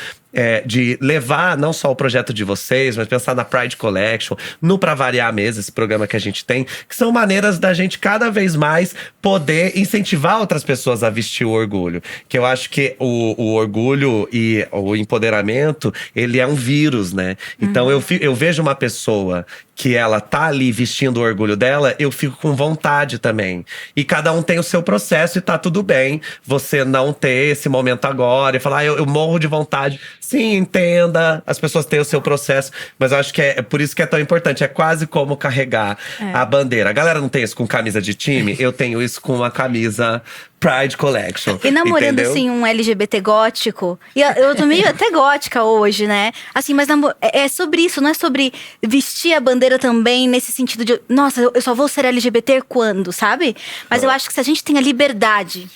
de levar não só o projeto de vocês, mas pensar na Pride Collection, no Pra Variar mesmo, esse programa que a gente tem, que são maneiras da gente cada vez mais poder incentivar outras pessoas a vestir o orgulho. Que eu acho que o orgulho e o empoderamento, ele é um vírus, né? Então eu vejo uma pessoa que ela tá ali vestindo o orgulho dela, eu fico com vontade também. E cada um tem o seu processo e tá tudo bem você não ter esse momento agora e falar, eu morro de vontade. Sim, entenda, as pessoas têm o seu processo, mas eu acho que é por isso que é tão importante. É quase como carregar a bandeira. A galera não tem isso com camisa de time? Eu tenho isso com uma camisa Pride Collection. E namorando, entendeu? assim, um LGBT gótico. E eu tô meio até gótica hoje, né? Assim, mas é sobre isso, não é sobre vestir a bandeira também nesse sentido de… Nossa, eu só vou ser LGBT quando, sabe? Mas eu acho que se a gente tem a liberdade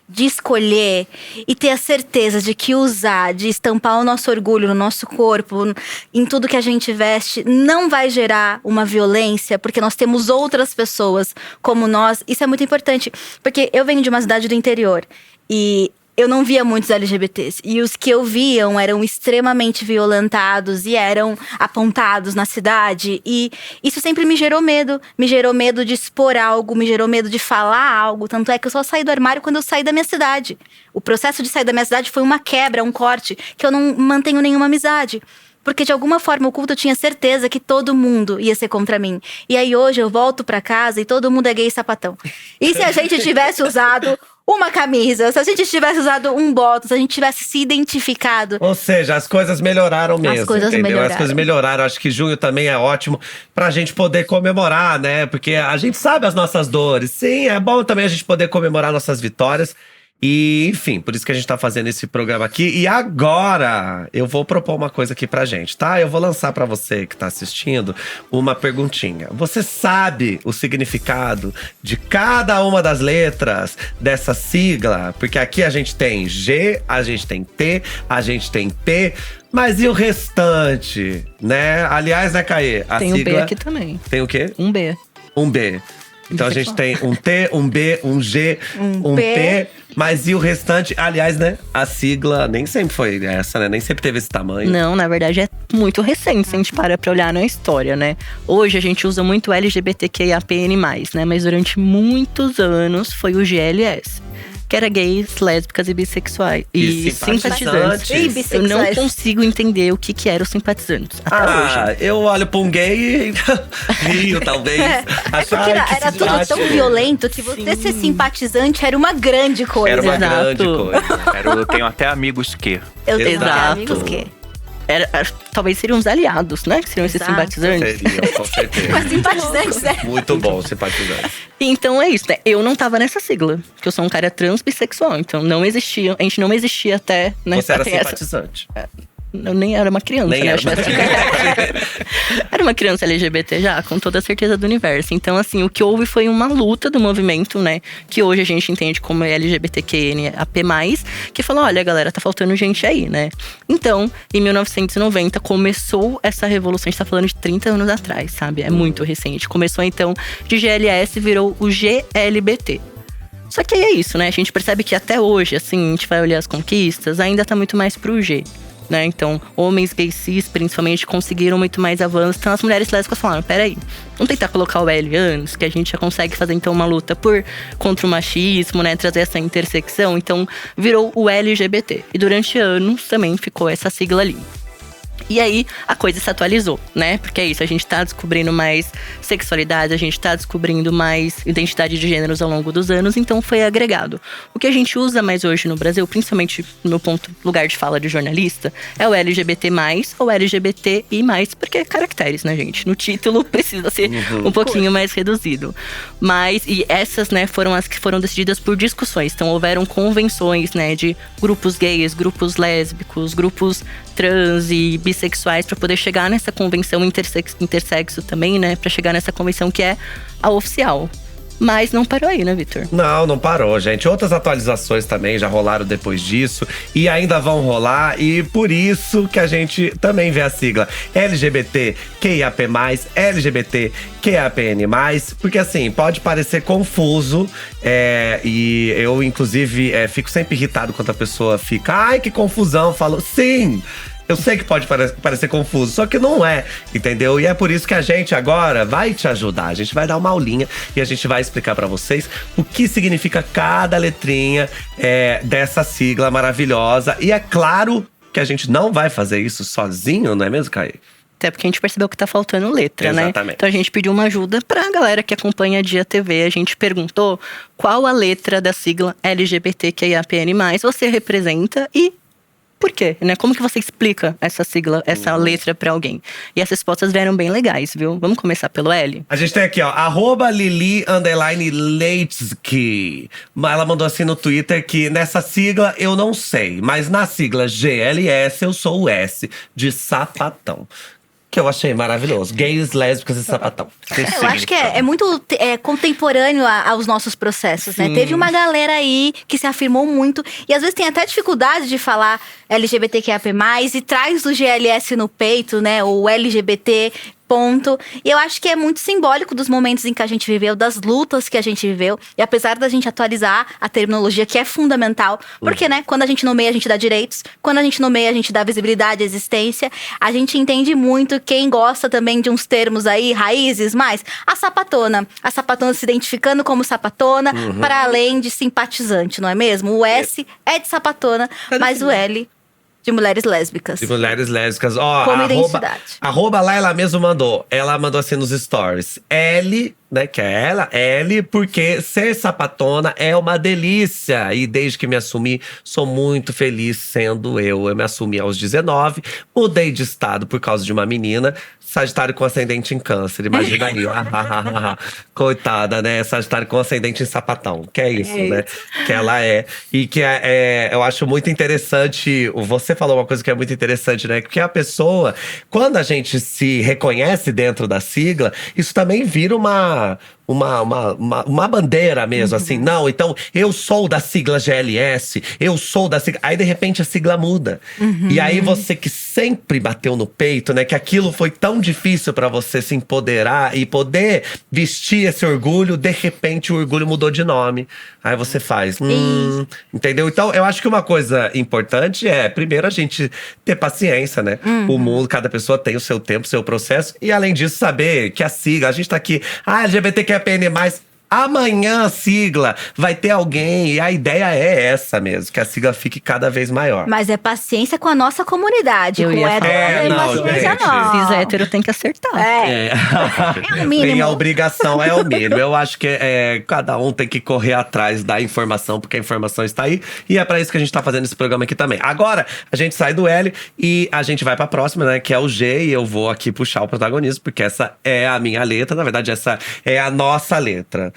de escolher e ter a certeza de que usar, de estampar o nosso orgulho no nosso corpo, em tudo que a gente veste, não vai gerar uma violência, porque nós temos outras pessoas como nós. Isso é muito importante, porque eu venho de uma cidade do interior e eu não via muitos LGBTs. E os que eu viam eram extremamente violentados e eram apontados na cidade. E isso sempre me gerou medo. Me gerou medo de expor algo, me gerou medo de falar algo. Tanto é que eu só saí do armário quando eu saí da minha cidade. O processo de sair da minha cidade foi uma quebra, um corte, que eu não mantenho nenhuma amizade. Porque de alguma forma oculta eu tinha certeza que todo mundo ia ser contra mim. E aí hoje eu volto pra casa e todo mundo é gay e sapatão. E se a gente tivesse usado uma camisa, se a gente tivesse usado um bottom, se a gente tivesse se identificado. Ou seja, as coisas melhoraram mesmo, coisas entendeu? melhoraram. As coisas melhoraram. Acho que junho também é ótimo pra gente poder comemorar, né? Porque a gente sabe as nossas dores. Sim, é bom também a gente poder comemorar nossas vitórias. E, enfim, por isso que a gente tá fazendo esse programa aqui. E agora, eu vou propor uma coisa aqui pra gente, tá? Eu vou lançar pra você que tá assistindo uma perguntinha. Você sabe o significado de cada uma das letras dessa sigla? Porque aqui a gente tem G, a gente tem T, a gente tem P. Mas e o restante, né? Aliás, né, Caê? A Tem sigla… um B aqui também. Tem o quê? Um B. Um B. Então a gente tem um T, um B, um G, um P. Mas e o restante? Aliás, né? A sigla nem sempre foi essa, né? Nem sempre teve esse tamanho. Não, na verdade é muito recente, se a gente para pra olhar na história, né? Hoje a gente usa muito LGBTQIAPN+, né? Mas durante muitos anos foi o GLS. Que era gays, lésbicas e bissexuais. E simpatizantes. E bissexuais. Eu não consigo entender o que eram os simpatizantes até hoje. Eu olho pra um gay e rio, talvez. É porque era tudo tão violento que você ser simpatizante era uma grande coisa. Era uma Exato. grande coisa. Eu tenho até amigos que… Eu tenho Exato. amigos que… Talvez seriam os aliados, né? Que seriam esses Exato. simpatizantes. Seria, com certeza. Mas simpatizantes, né? Muito bom, simpatizante. Então é isso, né? Eu não tava nessa sigla. Porque eu sou um cara trans bissexual. Então não existia. A gente não existia até… Né, Você era até essa- simpatizante. Eu nem era uma criança, Nem né? era Eu tivesse- Era uma criança LGBT já, com toda a certeza do universo. Então, assim, o que houve foi uma luta do movimento, né? Que hoje a gente entende como LGBTQNAP+, que falou, olha, galera, tá faltando gente aí, né? Então, em 1990, começou essa revolução. A gente tá falando de 30 anos atrás, sabe? É muito recente. Começou, então, de GLS, virou o GLBT. Só que aí é isso, né? A gente percebe que até hoje, assim, a gente vai olhar as conquistas, ainda tá muito mais pro G. Né? Então, homens gays cis, principalmente, conseguiram muito mais avanços. Então, as mulheres lésbicas falaram, peraí, vamos tentar colocar o L antes, que a gente já consegue fazer, então, uma luta contra o machismo, né? Trazer essa intersecção. Então, virou o LGBT. E durante anos, também ficou essa sigla ali. E aí, a coisa se atualizou, né? Porque é isso, a gente tá descobrindo mais sexualidade, a gente tá descobrindo mais identidade de gêneros ao longo dos anos, então foi agregado. O que a gente usa mais hoje no Brasil, principalmente no meu lugar de fala de jornalista, é o LGBT+, ou LGBTI+, porque é caracteres, né, gente? No título precisa ser um pouquinho mais reduzido. Mas, e essas, né, foram as que foram decididas por discussões. Então, houveram convenções, né, de grupos gays, grupos lésbicos, grupos trans e bissexuais para poder chegar nessa convenção intersexo também, né? Para chegar nessa convenção que é a oficial. Mas não parou aí, né, Vitor? Não parou, gente. Outras atualizações também já rolaram depois disso e ainda vão rolar. E por isso que a gente também vê a sigla LGBTQIAP+, LGBTQIAPN+, porque assim, pode parecer confuso. E eu, inclusive, fico sempre irritado quando a pessoa fica… Ai, que confusão! Falo, sim! Eu sei que pode parecer confuso, só que não é, entendeu? E é por isso que a gente agora vai te ajudar. A gente vai dar uma aulinha e a gente vai explicar pra vocês o que significa cada letrinha dessa sigla maravilhosa. E é claro que a gente não vai fazer isso sozinho, não é mesmo, Caí? Até porque a gente percebeu que tá faltando letra, Exatamente. né? Então a gente pediu uma ajuda pra galera que acompanha a Dia TV. A gente perguntou qual a letra da sigla LGBTQIAPN+, você representa e… por quê? Né? Como que você explica essa sigla, essa letra pra alguém? E as respostas vieram bem legais, viu? Vamos começar pelo L? A gente tem aqui, ó, @Lili_Leitsky. Ela mandou assim no Twitter que nessa sigla eu não sei, mas na sigla GLS eu sou o S de sapatão. Que eu achei maravilhoso. Gays, lésbicas e sapatão. Eu acho que é muito contemporâneo aos nossos processos, né? Teve uma galera aí que se afirmou muito. E às vezes tem até dificuldade de falar LGBTQIAP+, e traz o GLS no peito, né? O LGBT… ponto. E eu acho que é muito simbólico dos momentos em que a gente viveu, das lutas que a gente viveu. E apesar da gente atualizar a terminologia, que é fundamental, porque, né, quando a gente nomeia, a gente dá direitos. Quando a gente nomeia, a gente dá visibilidade, existência. A gente entende muito quem gosta também de uns termos aí, raízes, mas a sapatona se identificando como sapatona, para além de simpatizante, não é mesmo? O S é de sapatona, mas o L… de mulheres lésbicas. De mulheres lésbicas. Ó, Como identidade. @Laila mesmo mandou. Ela mandou assim nos stories. L né, que é ela, L, porque ser sapatona é uma delícia. E desde que me assumi, sou muito feliz sendo eu. Eu me assumi aos 19, mudei de estado por causa de uma menina, Sagitário com ascendente em Câncer. Imagina aí, ó. Coitada, né? Sagitário com ascendente em sapatão. Que é isso, né? Que ela é. E que eu acho muito interessante. Você falou uma coisa que é muito interessante, né? Porque a pessoa, quando a gente se reconhece dentro da sigla, isso também vira uma bandeira mesmo, assim. Não, então eu sou da sigla GLS, eu sou da sigla. Aí de repente a sigla muda. E aí você que sempre bateu no peito, né? Que aquilo foi tão difícil pra você se empoderar e poder vestir esse orgulho, de repente o orgulho mudou de nome. Aí você faz, entendeu? Então eu acho que uma coisa importante é, primeiro, a gente ter paciência, né? O mundo, cada pessoa tem o seu tempo, o seu processo. E além disso, saber que a sigla, a gente tá aqui, LGBTQIAPN+, amanhã a sigla vai ter alguém, e a ideia é essa mesmo, que a sigla fique cada vez maior. Mas é paciência com a nossa comunidade. Eu com ia hétero, falar. não é paciência gente. não. Cis hétero tem que acertar. É o mínimo. Tem a obrigação, é o mínimo. Eu acho que cada um tem que correr atrás da informação, porque a informação está aí. E é pra isso que a gente tá fazendo esse programa aqui também. Agora, a gente sai do L e a gente vai pra próxima, né? Que é o G. E eu vou aqui puxar o protagonismo, porque essa é a minha letra. Na verdade, essa é a nossa letra.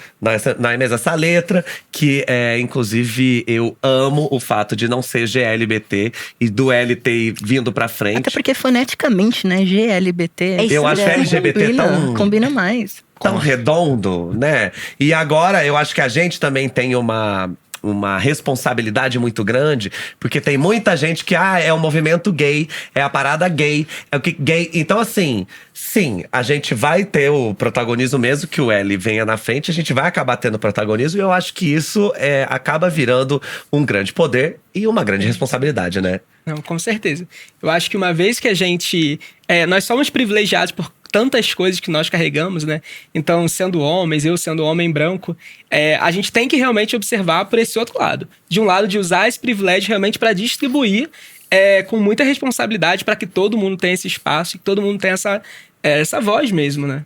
Não é mesmo? Essa letra que, inclusive, eu amo o fato de não ser GLBT e do L ter vindo pra frente. Até porque foneticamente, né? GLBT. É isso Eu acho mesmo. LGBT Combina mais. tão redondo, né? E agora eu acho que a gente também tem uma responsabilidade muito grande, porque tem muita gente que é o movimento gay, é a parada gay, é o que gay. Então, assim, sim, a gente vai ter o protagonismo mesmo que o L venha na frente, a gente vai acabar tendo protagonismo, e eu acho que isso acaba virando um grande poder e uma grande responsabilidade, né? Não, com certeza. Eu acho que uma vez que a gente… nós somos privilegiados por tantas coisas que nós carregamos, né? Então, sendo homens, eu sendo homem branco, a gente tem que realmente observar por esse outro lado. De um lado, de usar esse privilégio realmente para distribuir com muita responsabilidade para que todo mundo tenha esse espaço e que todo mundo tenha essa voz mesmo, né?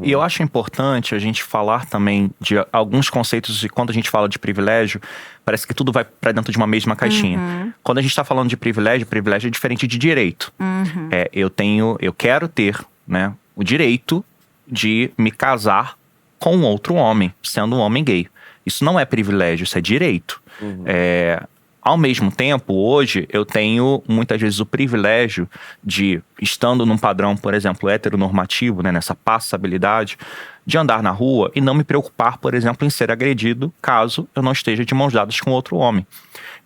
E eu acho importante a gente falar também de alguns conceitos, e quando a gente fala de privilégio, parece que tudo vai para dentro de uma mesma caixinha. Quando a gente está falando de privilégio é diferente de direito. Eu quero ter, né, o direito de me casar com outro homem, sendo um homem gay. Isso não é privilégio, isso é direito. Ao mesmo tempo, hoje, eu tenho muitas vezes o privilégio de, estando num padrão, por exemplo, heteronormativo, né, nessa passabilidade, de andar na rua e não me preocupar, por exemplo, em ser agredido caso eu não esteja de mãos dadas com outro homem.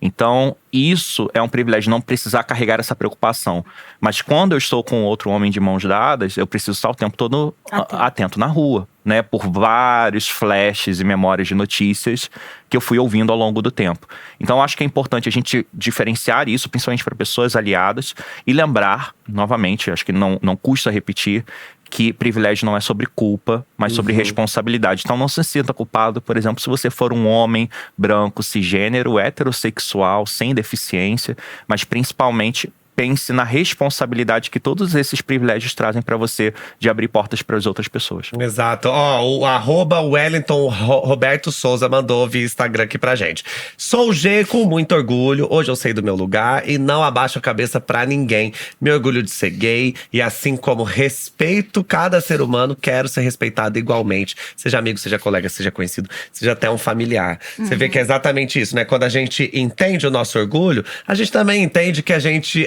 Então, isso é um privilégio, não precisar carregar essa preocupação. Mas quando eu estou com outro homem de mãos dadas, eu preciso estar o tempo todo atento na rua, né? Por vários flashes e memórias de notícias que eu fui ouvindo ao longo do tempo. Então, acho que é importante a gente diferenciar isso, principalmente para pessoas aliadas, e lembrar, novamente, acho que não custa repetir, que privilégio não é sobre culpa, mas sobre responsabilidade. Então não se sinta culpado, por exemplo, se você for um homem branco, cisgênero, heterossexual, sem deficiência, mas principalmente pense na responsabilidade que todos esses privilégios trazem para você de abrir portas para as outras pessoas. Exato. O @Wellington Roberto Souza mandou via Instagram aqui pra gente. Sou G com muito orgulho, hoje eu sei do meu lugar e não abaixo a cabeça pra ninguém. Me orgulho de ser gay e assim como respeito cada ser humano, quero ser respeitado igualmente. Seja amigo, seja colega, seja conhecido, seja até um familiar. Você vê que é exatamente isso, né? Quando a gente entende o nosso orgulho, a gente também entende que a gente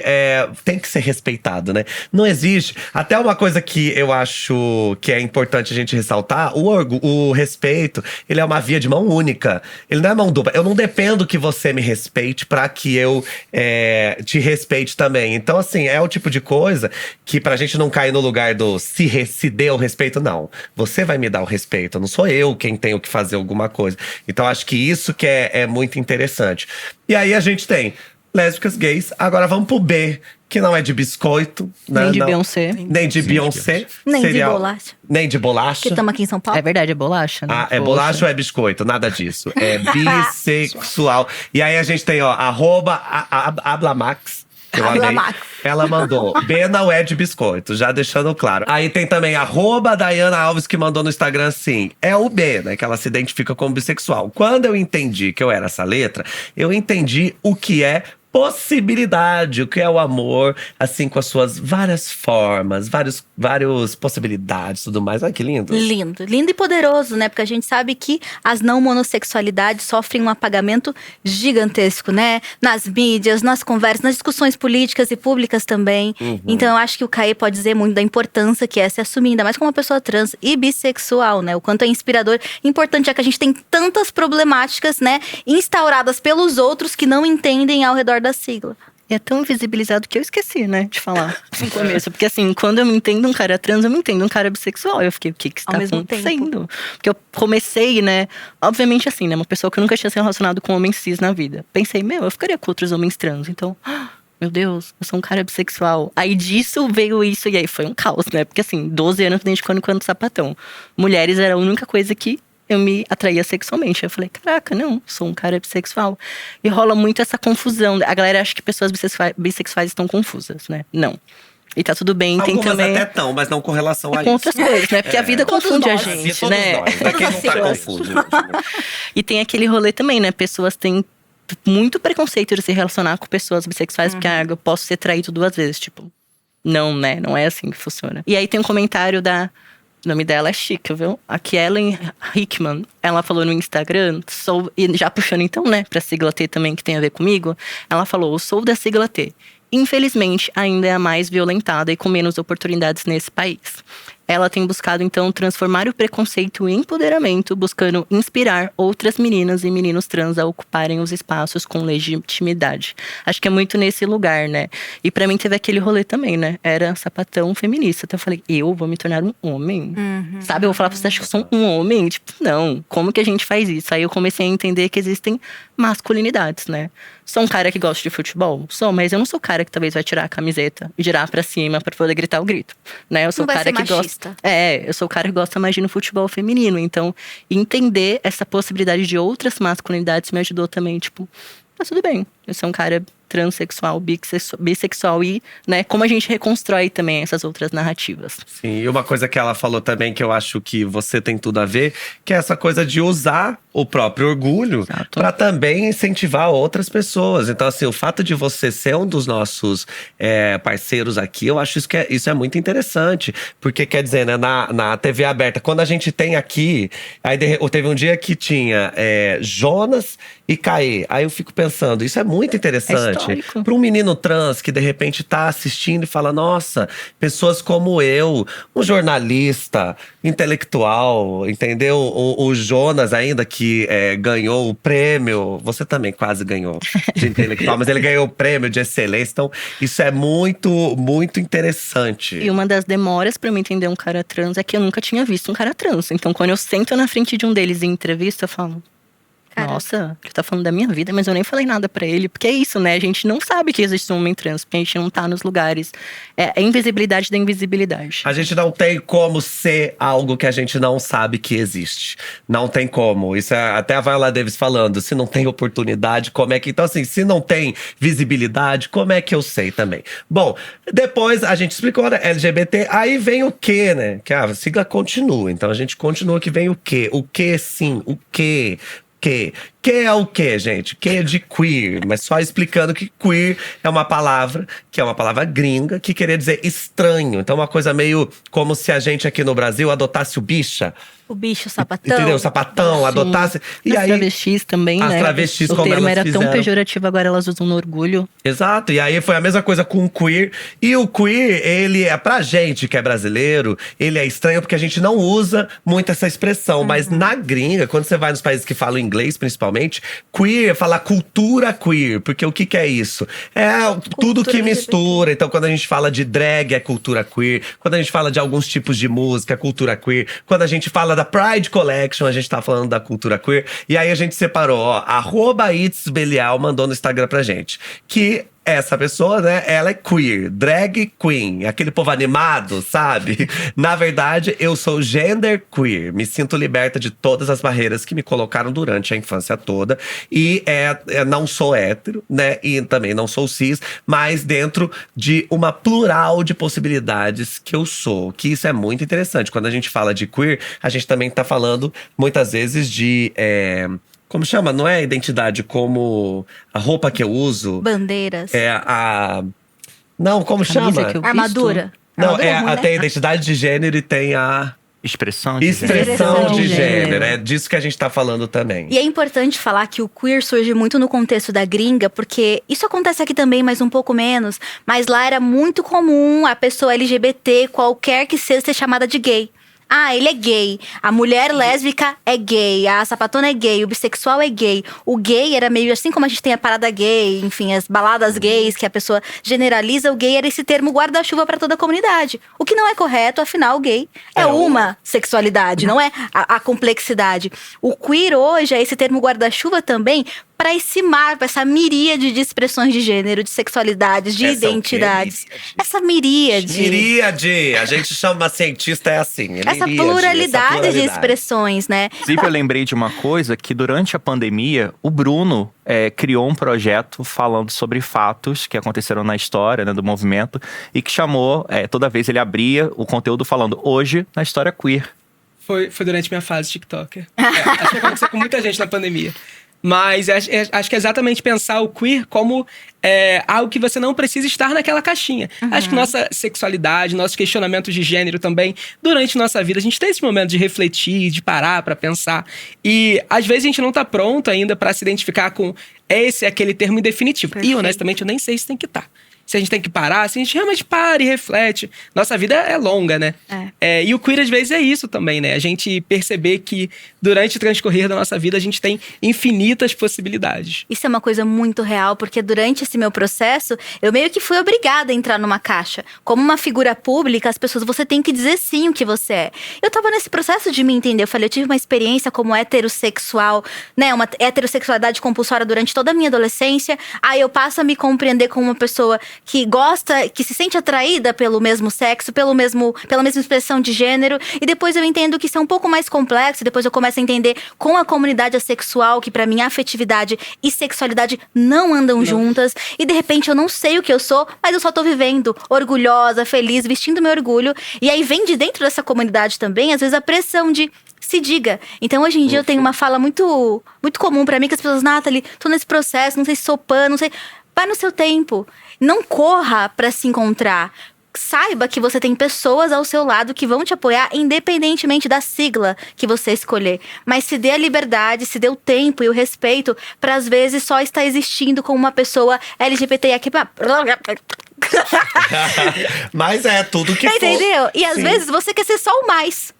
tem que ser respeitado, né? Não existe… Até uma coisa que eu acho que é importante a gente ressaltar, o respeito, ele é uma via de mão única. Ele não é mão dupla. Eu não dependo que você me respeite pra que eu te respeite também. Então, assim, é o tipo de coisa que pra gente não cair no lugar do se dê o respeito, não. Você vai me dar o respeito, não sou eu quem tenho que fazer alguma coisa. Então, acho que isso que é muito interessante. E aí a gente tem lésbicas, gays. Agora vamos pro B, que não é de biscoito. Nem de Beyoncé. Nem de Beyoncé. Nem de bolacha. Nem de bolacha. Que estamos aqui em São Paulo. É verdade, é bolacha, né? É bolacha ou é biscoito? Nada disso. É bissexual. E aí a gente tem, @Ablamax. Eu A Vila amei. Max. Ela mandou, B não é de biscoito, já deixando claro. Aí tem também @Dayana Alves, que mandou no Instagram assim, é o B, né, que ela se identifica como bissexual. Quando eu entendi que eu era essa letra, eu entendi o que é possibilidade, o que é o amor, assim, com as suas várias formas, vários possibilidades e tudo mais. Olha que lindo. Lindo, lindo e poderoso, né? Porque a gente sabe que as não monossexualidades sofrem um apagamento gigantesco, né? Nas mídias, nas conversas, nas discussões políticas e públicas também. Então eu acho que o Caê pode dizer muito da importância que é se assumir, ainda mais como uma pessoa trans e bissexual, né? O quanto é inspirador. Importante é que a gente tem tantas problemáticas, né? Instauradas pelos outros que não entendem ao redor da sigla. É tão invisibilizado que eu esqueci, né, de falar no começo. Porque assim, quando eu me entendo um cara trans, eu me entendo um cara bissexual. Eu fiquei, o que Ao está mesmo acontecendo? Porque eu comecei, né, obviamente assim, né, uma pessoa que eu nunca tinha se relacionado com homem cis na vida. Pensei, eu ficaria com outros homens trans. Então, meu Deus, eu sou um cara bissexual. Aí disso veio isso, e aí foi um caos, né? Porque assim, 12 anos desde quando sapatão. Mulheres era a única coisa que eu me atraía sexualmente. Eu falei, caraca, não, sou um cara bissexual. E rola muito essa confusão. A galera acha que pessoas bissexuais estão confusas, né? Não. E tá tudo bem, tem Algumas também… até tão, mas não com relação a com isso. outras coisas, né? Porque a vida Todos confunde a nós. gente, Todos né? nós, né? Quem não tá Todas confuso. E tem aquele rolê também, né? Pessoas têm muito preconceito de se relacionar com pessoas bissexuais, porque eu posso ser traído 2 vezes. Tipo, não, né? Não é assim que funciona. E aí tem um comentário da… O nome dela é chique, viu? A Kellen Hickman. Ela falou no Instagram, e já puxando então, né, pra sigla T também, que tem a ver comigo. Ela falou, sou da sigla T. Infelizmente, ainda é a mais violentada e com menos oportunidades nesse país. Ela tem buscado, então, transformar o preconceito em empoderamento, buscando inspirar outras meninas e meninos trans a ocuparem os espaços com legitimidade. Acho que é muito nesse lugar, né? E pra mim teve aquele rolê também, né? Era sapatão feminista. Então eu falei, eu vou me tornar um homem? Sabe? Eu vou falar pra você, acha que eu sou um homem? Tipo, não. Como que a gente faz isso? Aí eu comecei a entender que existem masculinidades, né? Sou um cara que gosta de futebol? Sou, mas eu não sou o cara que talvez vai tirar a camiseta e girar pra cima pra poder gritar o grito, né? Eu sou Não o vai cara ser que machista. gosta… eu sou o cara que gosta mais de ir no futebol feminino. Então, entender essa possibilidade de outras masculinidades me ajudou também, tipo… Tá tudo bem, eu sou um cara transexual, bissexual e, né, como a gente reconstrói também essas outras narrativas. Sim, e uma coisa que ela falou também que eu acho que você tem tudo a ver, que é essa coisa de usar o próprio orgulho para também incentivar outras pessoas. Então, assim, o fato de você ser um dos nossos parceiros aqui, eu acho isso é muito interessante. Porque, quer dizer, né, na TV aberta, quando a gente tem aqui… Aí teve um dia que tinha Jonas e Caê. Aí eu fico pensando, isso é muito interessante. Para um menino trans que de repente tá assistindo e fala, nossa, pessoas como eu, um jornalista, intelectual, entendeu? O Jonas ainda que ganhou o prêmio, você também quase ganhou de intelectual, mas ele ganhou o prêmio de excelência, então isso é muito, muito interessante. E uma das demoras pra eu me entender um cara trans é que eu nunca tinha visto um cara trans. Então quando eu sento na frente de um deles em entrevista, eu falo… Nossa, ele tá falando da minha vida, mas eu nem falei nada pra ele. Porque é isso, né? A gente não sabe que existe um homem trans, porque a gente não tá nos lugares. É a invisibilidade da invisibilidade. A gente não tem como ser algo que a gente não sabe que existe. Não tem como. Isso é até a Viola Davis falando. Se não tem oportunidade, como é que… Então assim, se não tem visibilidade, como é que eu sei também? Bom, depois a gente explicou, né? LGBT, aí vem o quê, né? Que a sigla continua. Então a gente continua que vem o quê? O quê sim, o quê? Que é o quê, gente? Que é de queer, mas só explicando que queer é uma palavra que é uma palavra gringa que queria dizer estranho. Então uma coisa meio como se a gente aqui no Brasil adotasse o bicha. O bicho, o sapatão. Entendeu? O sapatão, adotasse. E as aí, travestis também, as né? travestis, o como termo elas era tão fizeram. pejorativo, agora elas usam no orgulho. Exato, e aí foi a mesma coisa com o queer. E o queer, ele é pra gente que é brasileiro, ele é estranho porque a gente não usa muito essa expressão. Mas na gringa, quando você vai nos países que falam inglês, principalmente, queer fala cultura queer. Porque o que é isso? É tudo que mistura. Então, quando a gente fala de drag, é cultura queer. Quando a gente fala de alguns tipos de música, é cultura queer. Quando a gente fala da Pride Collection, a gente tá falando da cultura queer. E aí a gente separou, @itsbelial mandou no Instagram pra gente. Que essa pessoa, né, ela é queer, drag queen, aquele povo animado, sabe? Na verdade, eu sou gender queer, me sinto liberta de todas as barreiras que me colocaram durante a infância toda. E não sou hétero, né, e também não sou cis, mas dentro de uma plural de possibilidades que eu sou. Que isso é muito interessante. Quando a gente fala de queer, a gente também tá falando, muitas vezes, de… como chama? Não é identidade, como a roupa que eu uso. Bandeiras. Não, como Camisa chama? que eu Armadura. Não, Armadura ruim, né? tem a identidade de gênero e tem a Expressão de expressão de de gênero. gênero. É disso que a gente tá falando também. E é importante falar que o queer surge muito no contexto da gringa, porque isso acontece aqui também, mas um pouco menos. Mas lá era muito comum a pessoa LGBT, qualquer que seja, ser chamada de gay. Ah, ele é gay. A mulher lésbica é gay. A sapatona é gay. O bissexual é gay. O gay era meio assim como a gente tem a parada gay, enfim, as baladas gays, que a pessoa generaliza. O gay era esse termo guarda-chuva para toda a comunidade. O que não é correto, afinal, o gay é uma sexualidade, não é a complexidade. O queer hoje é esse termo guarda-chuva também para esse mar, para essa miríade de expressões de gênero, de sexualidades, de Essa é o quê? identidades. Essa miríade. Miríade! A gente chama cientista, é assim. Essa miríade, pluralidade de expressões, né? Inclusive, eu lembrei de uma coisa que durante a pandemia, o Bruno criou um projeto falando sobre fatos que aconteceram na história, né, do movimento, e que chamou, toda vez ele abria o conteúdo falando hoje na história queer. Foi durante minha fase TikToker. Acho que aconteceu com muita gente na pandemia. Mas acho que é exatamente pensar o queer como algo que você não precisa estar naquela caixinha. Acho que nossa sexualidade, nossos questionamentos de gênero também, durante nossa vida, a gente tem esse momento de refletir, de parar pra pensar. E às vezes a gente não tá pronto ainda pra se identificar com aquele termo indefinitivo. Perfeito. E honestamente eu nem sei se tem que estar. Se a gente tem que parar, se a gente realmente para e reflete. Nossa vida é longa, né? E o queer, às vezes, é isso também, né? A gente perceber que, durante o transcorrer da nossa vida, a gente tem infinitas possibilidades. Isso é uma coisa muito real, porque durante esse meu processo, eu meio que fui obrigada a entrar numa caixa. Como uma figura pública, as pessoas, você tem que dizer sim o que você é. Eu tava nesse processo de me entender. Eu falei, eu tive uma experiência como heterossexual, né? Uma heterossexualidade compulsória durante toda a minha adolescência. Aí eu passo a me compreender como uma pessoa que gosta, que se sente atraída pelo mesmo sexo, pela mesma expressão de gênero. E depois eu entendo que isso é um pouco mais complexo. Depois eu começo a entender com a comunidade assexual, que pra mim afetividade e sexualidade não andam juntas. E de repente eu não sei o que eu sou, mas eu só tô vivendo orgulhosa, feliz, vestindo meu orgulho. E aí vem de dentro dessa comunidade também, às vezes, a pressão de… se diga. Então, hoje em dia, eu tenho uma fala muito, muito comum pra mim, que as pessoas, Nathalie, tô nesse processo, não sei se sou pan, não sei… Vai no seu tempo. Não corra pra se encontrar. Saiba que você tem pessoas ao seu lado que vão te apoiar, independentemente da sigla que você escolher. Mas se dê a liberdade, se dê o tempo e o respeito pra, às vezes, só estar existindo como uma pessoa LGBTIQ+. Mas é tudo que for. Entendeu? E às Sim. vezes você quer ser só o mais.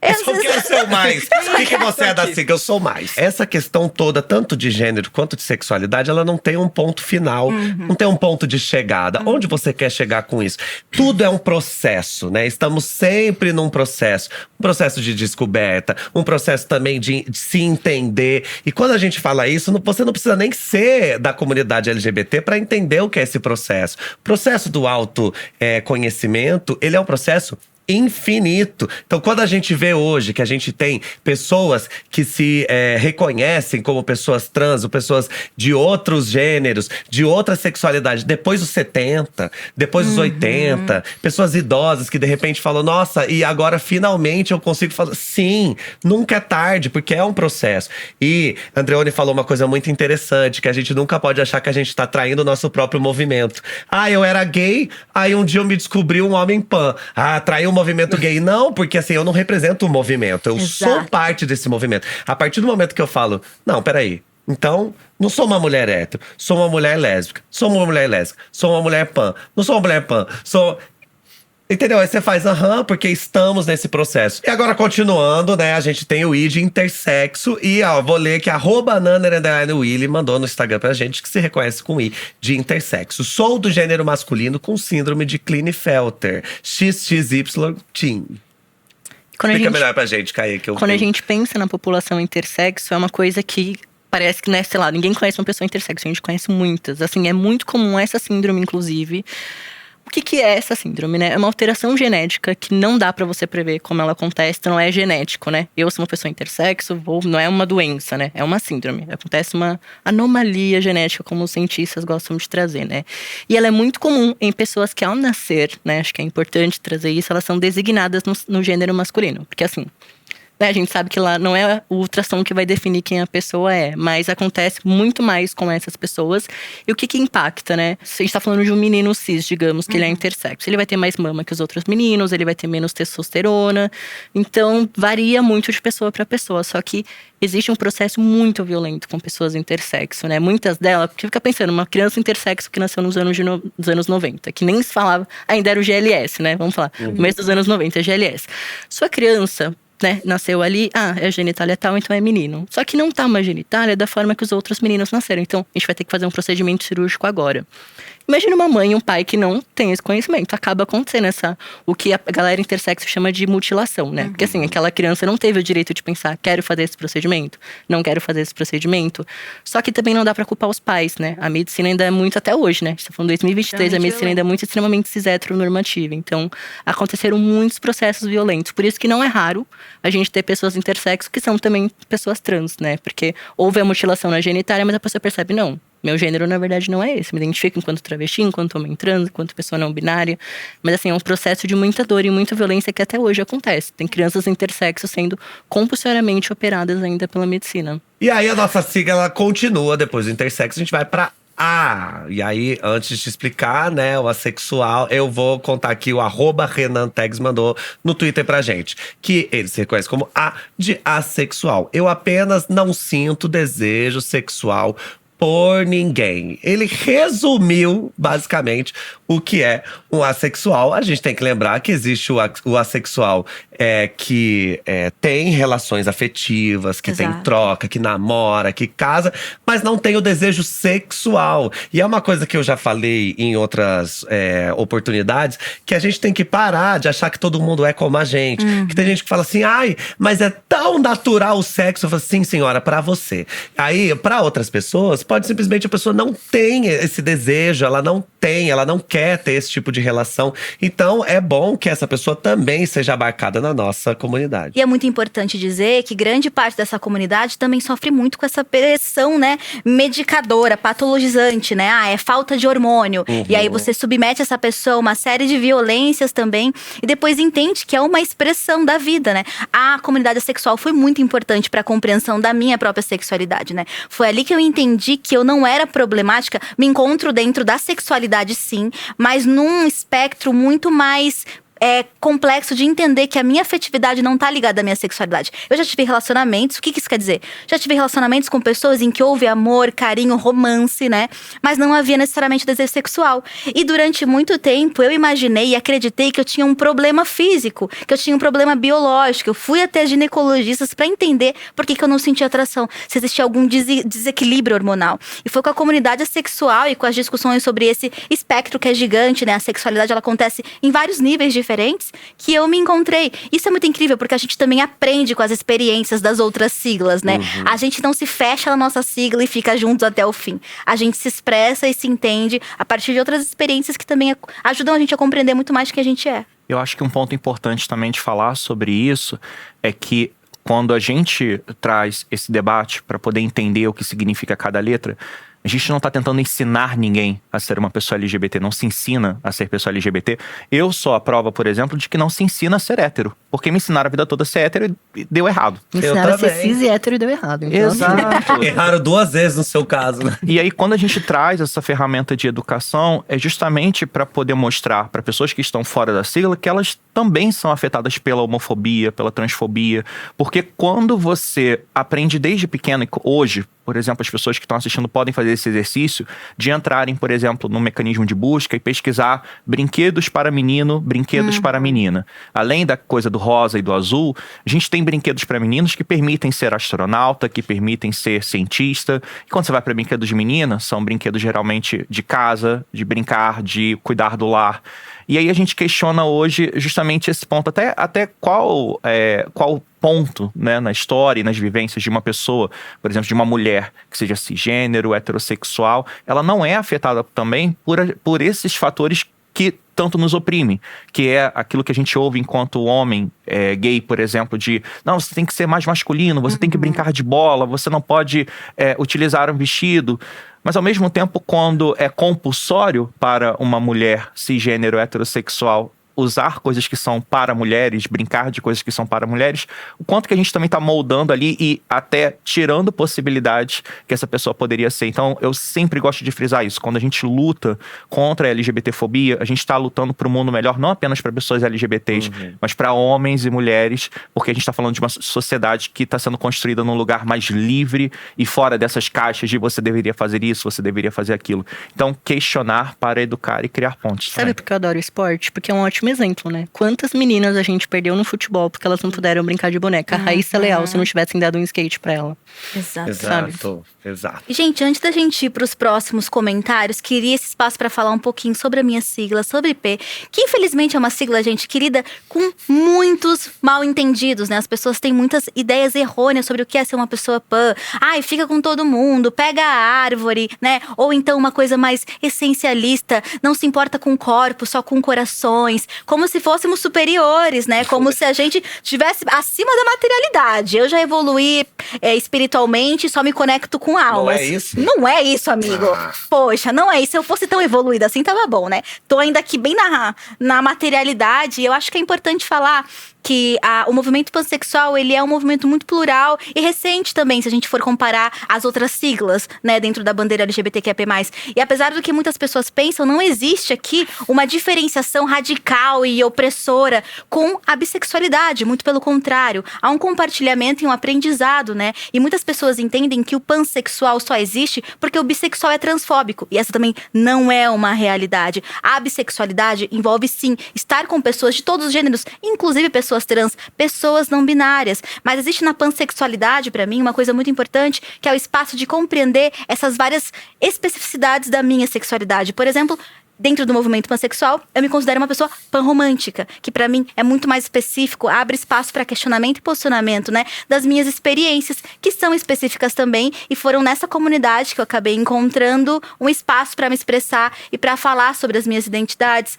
Eu só quero ser o mais. O que você é da sigla? Eu sou mais. Essa questão toda, tanto de gênero quanto de sexualidade, ela não tem um ponto final. Não tem um ponto de chegada. Onde você quer chegar com isso? Tudo é um processo, né? Estamos sempre num processo. Um processo de descoberta. Um processo também de se entender. E quando a gente fala isso, você não precisa nem ser da comunidade LGBT para entender o que é esse processo. O processo do autoconhecimento, ele é um processo infinito. Então, quando a gente vê hoje que a gente tem pessoas que se reconhecem como pessoas trans, ou pessoas de outros gêneros, de outra sexualidade, depois dos 70, depois dos 80, pessoas idosas que de repente falam, nossa, e agora finalmente eu consigo falar. Sim, nunca é tarde, porque é um processo. E Andreone falou uma coisa muito interessante, que a gente nunca pode achar que a gente tá traindo o nosso próprio movimento. Ah, eu era gay, aí um dia eu me descobri um homem pan. Ah, traiu movimento gay. Não, porque assim, eu não represento o movimento. Eu sou parte desse movimento. A partir do momento que eu falo, não, peraí. Então, não sou uma mulher hétero. Sou uma mulher lésbica. Sou uma mulher lésbica. Sou uma mulher pan. Não sou uma mulher pan. Sou… Entendeu? Aí você faz, porque estamos nesse processo. E agora, continuando, né? A gente tem o I de intersexo. E, vou ler que @Nanner_Willy mandou no Instagram pra gente, que se reconhece com I de intersexo. Sou do gênero masculino com síndrome de Klinefelter. XXY Teen. Explica melhor pra gente, Kaique. Quando a gente pensa na população intersexo, é uma coisa que parece que, né, sei lá, ninguém conhece uma pessoa intersexo, a gente conhece muitas. Assim, é muito comum essa síndrome, inclusive. O que é essa síndrome, né? É uma alteração genética que não dá pra você prever como ela acontece, não é genético, né? Eu sou uma pessoa intersexo, não é uma doença, né? É uma síndrome. Acontece uma anomalia genética, como os cientistas gostam de trazer, né? E ela é muito comum em pessoas que, ao nascer, né? Acho que é importante trazer isso, elas são designadas no gênero masculino. Porque, assim, né, a gente sabe que lá não é o ultrassom que vai definir quem a pessoa é, mas acontece muito mais com essas pessoas. E o que impacta, né? Se a gente tá falando de um menino cis, digamos, que ele é intersexo, ele vai ter mais mama que os outros meninos, ele vai ter menos testosterona. Então, varia muito de pessoa para pessoa. Só que existe um processo muito violento com pessoas intersexo, né? Muitas delas, porque fica pensando, uma criança intersexo que nasceu nos anos 90, que nem se falava, ainda era o GLS, né? Vamos falar, começo dos anos 90 é GLS. Sua criança, né, nasceu ali, é genitália tal, então é menino. Só que não tá uma genitália da forma que os outros meninos nasceram. Então, a gente vai ter que fazer um procedimento cirúrgico agora. Imagina uma mãe e um pai que não tem esse conhecimento. Acaba acontecendo o que a galera intersexo chama de mutilação, né? Porque assim, aquela criança não teve o direito de pensar, quero fazer esse procedimento, não quero fazer esse procedimento. Só que também não dá pra culpar os pais, né? A medicina ainda é muito, até hoje, né? A gente tá falando de 2023, a medicina ainda é muito extremamente cis-heteronormativa. Então, aconteceram muitos processos violentos. Por isso que não é raro a gente ter pessoas intersexo que são também pessoas trans, né? Porque houve a mutilação na genitália, mas a pessoa percebe, não, meu gênero, na verdade, não é esse. Me identifico enquanto travesti, enquanto homem trans, enquanto pessoa não binária. Mas, assim, é um processo de muita dor e muita violência que até hoje acontece. Tem crianças intersexo sendo compulsoriamente operadas ainda pela medicina. E aí, a nossa sigla, ela continua depois do intersexo. A gente vai pra E aí, antes de te explicar, né, o assexual, eu vou contar aqui o @RenanTegs mandou no Twitter pra gente. Que ele se reconhece como A de assexual. Eu apenas não sinto desejo sexual por ninguém. Ele resumiu, basicamente, o que é um assexual. A gente tem que lembrar que existe o assexual que tem relações afetivas, que tem troca, que namora, que casa, mas não tem o desejo sexual. E é uma coisa que eu já falei em outras oportunidades, que a gente tem que parar de achar que todo mundo é como a gente. Que tem gente que fala assim, ai, mas é tão natural o sexo. Eu falo, sim, senhora, pra você. Aí, pra outras pessoas, pode simplesmente a pessoa não tem esse desejo, ela não quer ter esse tipo de relação. Então, é bom que essa pessoa também seja abarcada na nossa comunidade. E é muito importante dizer que grande parte dessa comunidade também sofre muito com essa pressão, né, medicadora, patologizante, né? É falta de hormônio. E aí você submete essa pessoa a uma série de violências também e depois entende que é uma expressão da vida, né? A comunidade sexual foi muito importante para a compreensão da minha própria sexualidade, né? Foi ali que eu entendi que eu não era problemática, me encontro dentro da sexualidade sim, mas num espectro muito mais complexo de entender que a minha afetividade não tá ligada à minha sexualidade. Eu já tive relacionamentos, o que isso quer dizer? Já tive relacionamentos com pessoas em que houve amor, carinho, romance, né? Mas não havia necessariamente desejo sexual. E durante muito tempo eu imaginei e acreditei que eu tinha um problema físico, que eu tinha um problema biológico. Eu fui até ginecologistas pra entender por que eu não sentia atração, se existia algum desequilíbrio hormonal. E foi com a comunidade sexual e com as discussões sobre esse espectro que é gigante, né? A sexualidade, ela acontece em vários níveis diferentes, que eu me encontrei. Isso é muito incrível, porque a gente também aprende com as experiências das outras siglas, né? A gente não se fecha na nossa sigla e fica juntos até o fim. A gente se expressa e se entende a partir de outras experiências que também ajudam a gente a compreender muito mais do que a gente é. Eu acho que um ponto importante também de falar sobre isso é que quando a gente traz esse debate para poder entender o que significa cada letra, a gente não está tentando ensinar ninguém a ser uma pessoa LGBT, não se ensina a ser pessoa LGBT. Eu sou a prova, por exemplo, de que não se ensina a ser hétero. Porque me ensinaram a vida toda a ser hétero e deu errado. Me ensinaram a ser cis e hétero e deu errado. Então. Exato. Erraram 2 vezes no seu caso, né? E aí, quando a gente traz essa ferramenta de educação, é justamente para poder mostrar para pessoas que estão fora da sigla que elas também são afetadas pela homofobia, pela transfobia. Porque quando você aprende desde pequeno, e hoje, por exemplo, as pessoas que estão assistindo podem fazer esse exercício de entrarem, por exemplo, no mecanismo de busca e pesquisar brinquedos para menino, brinquedos para menina. Além da coisa do rosa e do azul, a gente tem brinquedos para meninos que permitem ser astronauta, que permitem ser cientista. E quando você vai para brinquedos de menina, são brinquedos geralmente de casa, de brincar, de cuidar do lar. E aí a gente questiona hoje justamente esse ponto, até qual ponto, né, na história e nas vivências de uma pessoa, por exemplo, de uma mulher que seja cisgênero, heterossexual, ela não é afetada também por esses fatores que tanto nos oprimem, que é aquilo que a gente ouve enquanto homem gay, por exemplo, de não, você tem que ser mais masculino, você tem que brincar de bola, você não pode utilizar um vestido. Mas ao mesmo tempo, quando é compulsório para uma mulher cisgênero heterossexual usar coisas que são para mulheres, brincar de coisas que são para mulheres, o quanto que a gente também está moldando ali e até tirando possibilidades que essa pessoa poderia ser. Então, eu sempre gosto de frisar isso. Quando a gente luta contra a LGBTfobia, a gente está lutando para um mundo melhor, não apenas para pessoas LGBTs, mas para homens e mulheres, porque a gente está falando de uma sociedade que está sendo construída num lugar mais livre e fora dessas caixas de você deveria fazer isso, você deveria fazer aquilo. Então, questionar para educar e criar pontes. Sabe por que eu adoro esporte? Porque é um ótimo exemplo, né? Quantas meninas a gente perdeu no futebol porque elas não puderam brincar de boneca? A Raíssa Leal, se não tivessem dado um skate pra ela. Exato. Exato. Gente, antes da gente ir para os próximos comentários, queria esse espaço para falar um pouquinho sobre a minha sigla, sobre P, que infelizmente é uma sigla, gente, querida, com muitos mal entendidos, né? As pessoas têm muitas ideias errôneas sobre o que é ser uma pessoa pan. Ai, fica com todo mundo, pega a árvore, né? Ou então uma coisa mais essencialista, não se importa com corpos, só com corações, como se fôssemos superiores, né? Como se a gente estivesse acima da materialidade. Eu já evoluí espiritualmente, só me conecto com almas. Não é isso? Não é isso, amigo. Poxa, não é isso. Se eu fosse tão evoluída assim, tava bom, né? Tô ainda aqui bem na materialidade. E eu acho que é importante falar que o movimento pansexual, ele é um movimento muito plural e recente também, se a gente for comparar as outras siglas, né, dentro da bandeira LGBTQIA+. E apesar do que muitas pessoas pensam, não existe aqui uma diferenciação radical e opressora com a bissexualidade, muito pelo contrário. Há um compartilhamento e um aprendizado, né? E muitas pessoas entendem que o pansexual só existe porque o bissexual é transfóbico. E essa também não é uma realidade. A bissexualidade envolve, sim, estar com pessoas de todos os gêneros, inclusive pessoas trans, pessoas não binárias. Mas existe na pansexualidade, pra mim, uma coisa muito importante, que é o espaço de compreender essas várias especificidades da minha sexualidade. Por exemplo, dentro do movimento pansexual, eu me considero uma pessoa panromântica, que pra mim é muito mais específico, abre espaço pra questionamento e posicionamento, né, das minhas experiências, que são específicas também, e foram nessa comunidade que eu acabei encontrando um espaço pra me expressar e pra falar sobre as minhas identidades.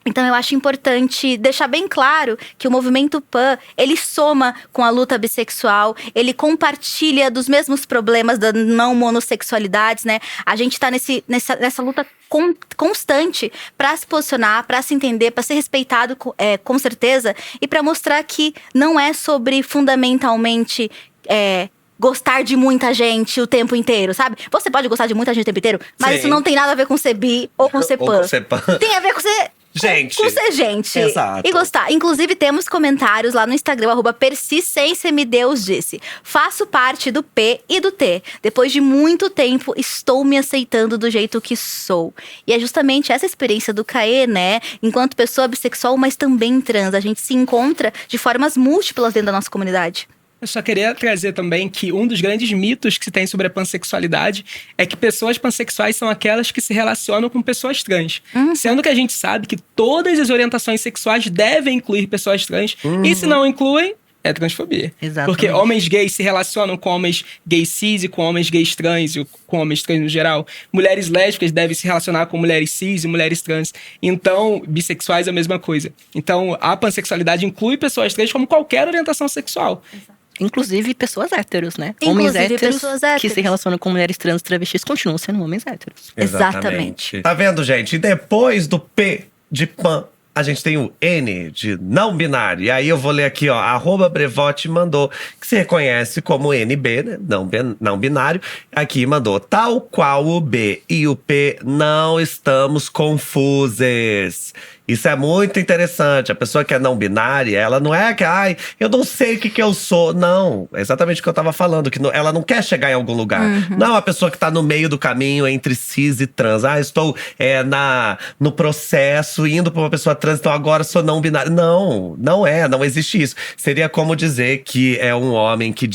Então eu acho importante deixar bem claro que o movimento PAN, ele soma com a luta bissexual, ele compartilha dos mesmos problemas da não monossexualidade, né? A gente tá nessa luta constante para se posicionar, para se entender, para ser respeitado com certeza, e para mostrar que não é sobre fundamentalmente gostar de muita gente o tempo inteiro, sabe? Você pode gostar de muita gente o tempo inteiro, mas Sim. Isso não tem nada a ver com ser bi ou com ser pan. Tem a ver com ser gente. Com ser gente. Exato. E gostar. Inclusive, temos comentários lá no Instagram, @persistência-me-Deus disse: faço parte do P e do T. Depois de muito tempo, estou me aceitando do jeito que sou. E é justamente essa experiência do Caê, né? Enquanto pessoa bissexual, mas também trans. A gente se encontra de formas múltiplas dentro da nossa comunidade. Eu só queria trazer também que um dos grandes mitos que se tem sobre a pansexualidade é que pessoas pansexuais são aquelas que se relacionam com pessoas trans. Sendo que a gente sabe que todas as orientações sexuais devem incluir pessoas trans. E se não incluem, é transfobia. Exatamente. Porque homens gays se relacionam com homens gays cis e com homens gays trans e com homens trans no geral. Mulheres lésbicas devem se relacionar com mulheres cis e mulheres trans. Então, bissexuais é a mesma coisa. Então, a pansexualidade inclui pessoas trans como qualquer orientação sexual. Inclusive pessoas héteros, né? Inclusive homens héteros pessoas héteros. que se relacionam com mulheres trans travestis continuam sendo homens héteros. Exatamente. Tá vendo, gente? E depois do P de pan, a gente tem o N de não binário. E aí eu vou ler aqui, ó. @Brevote mandou, que se reconhece como NB, né? Não binário. Aqui mandou: tal qual o B e o P, não estamos confusos. Isso é muito interessante. A pessoa que é não binária, ela não é que, eu não sei o que eu sou. Não, é exatamente o que eu tava falando, que ela não quer chegar em algum lugar. Não é uma pessoa que tá no meio do caminho entre cis e trans. Estou no processo, indo pra uma pessoa trans, então agora sou não binário. Não existe isso. Seria como dizer que é um homem que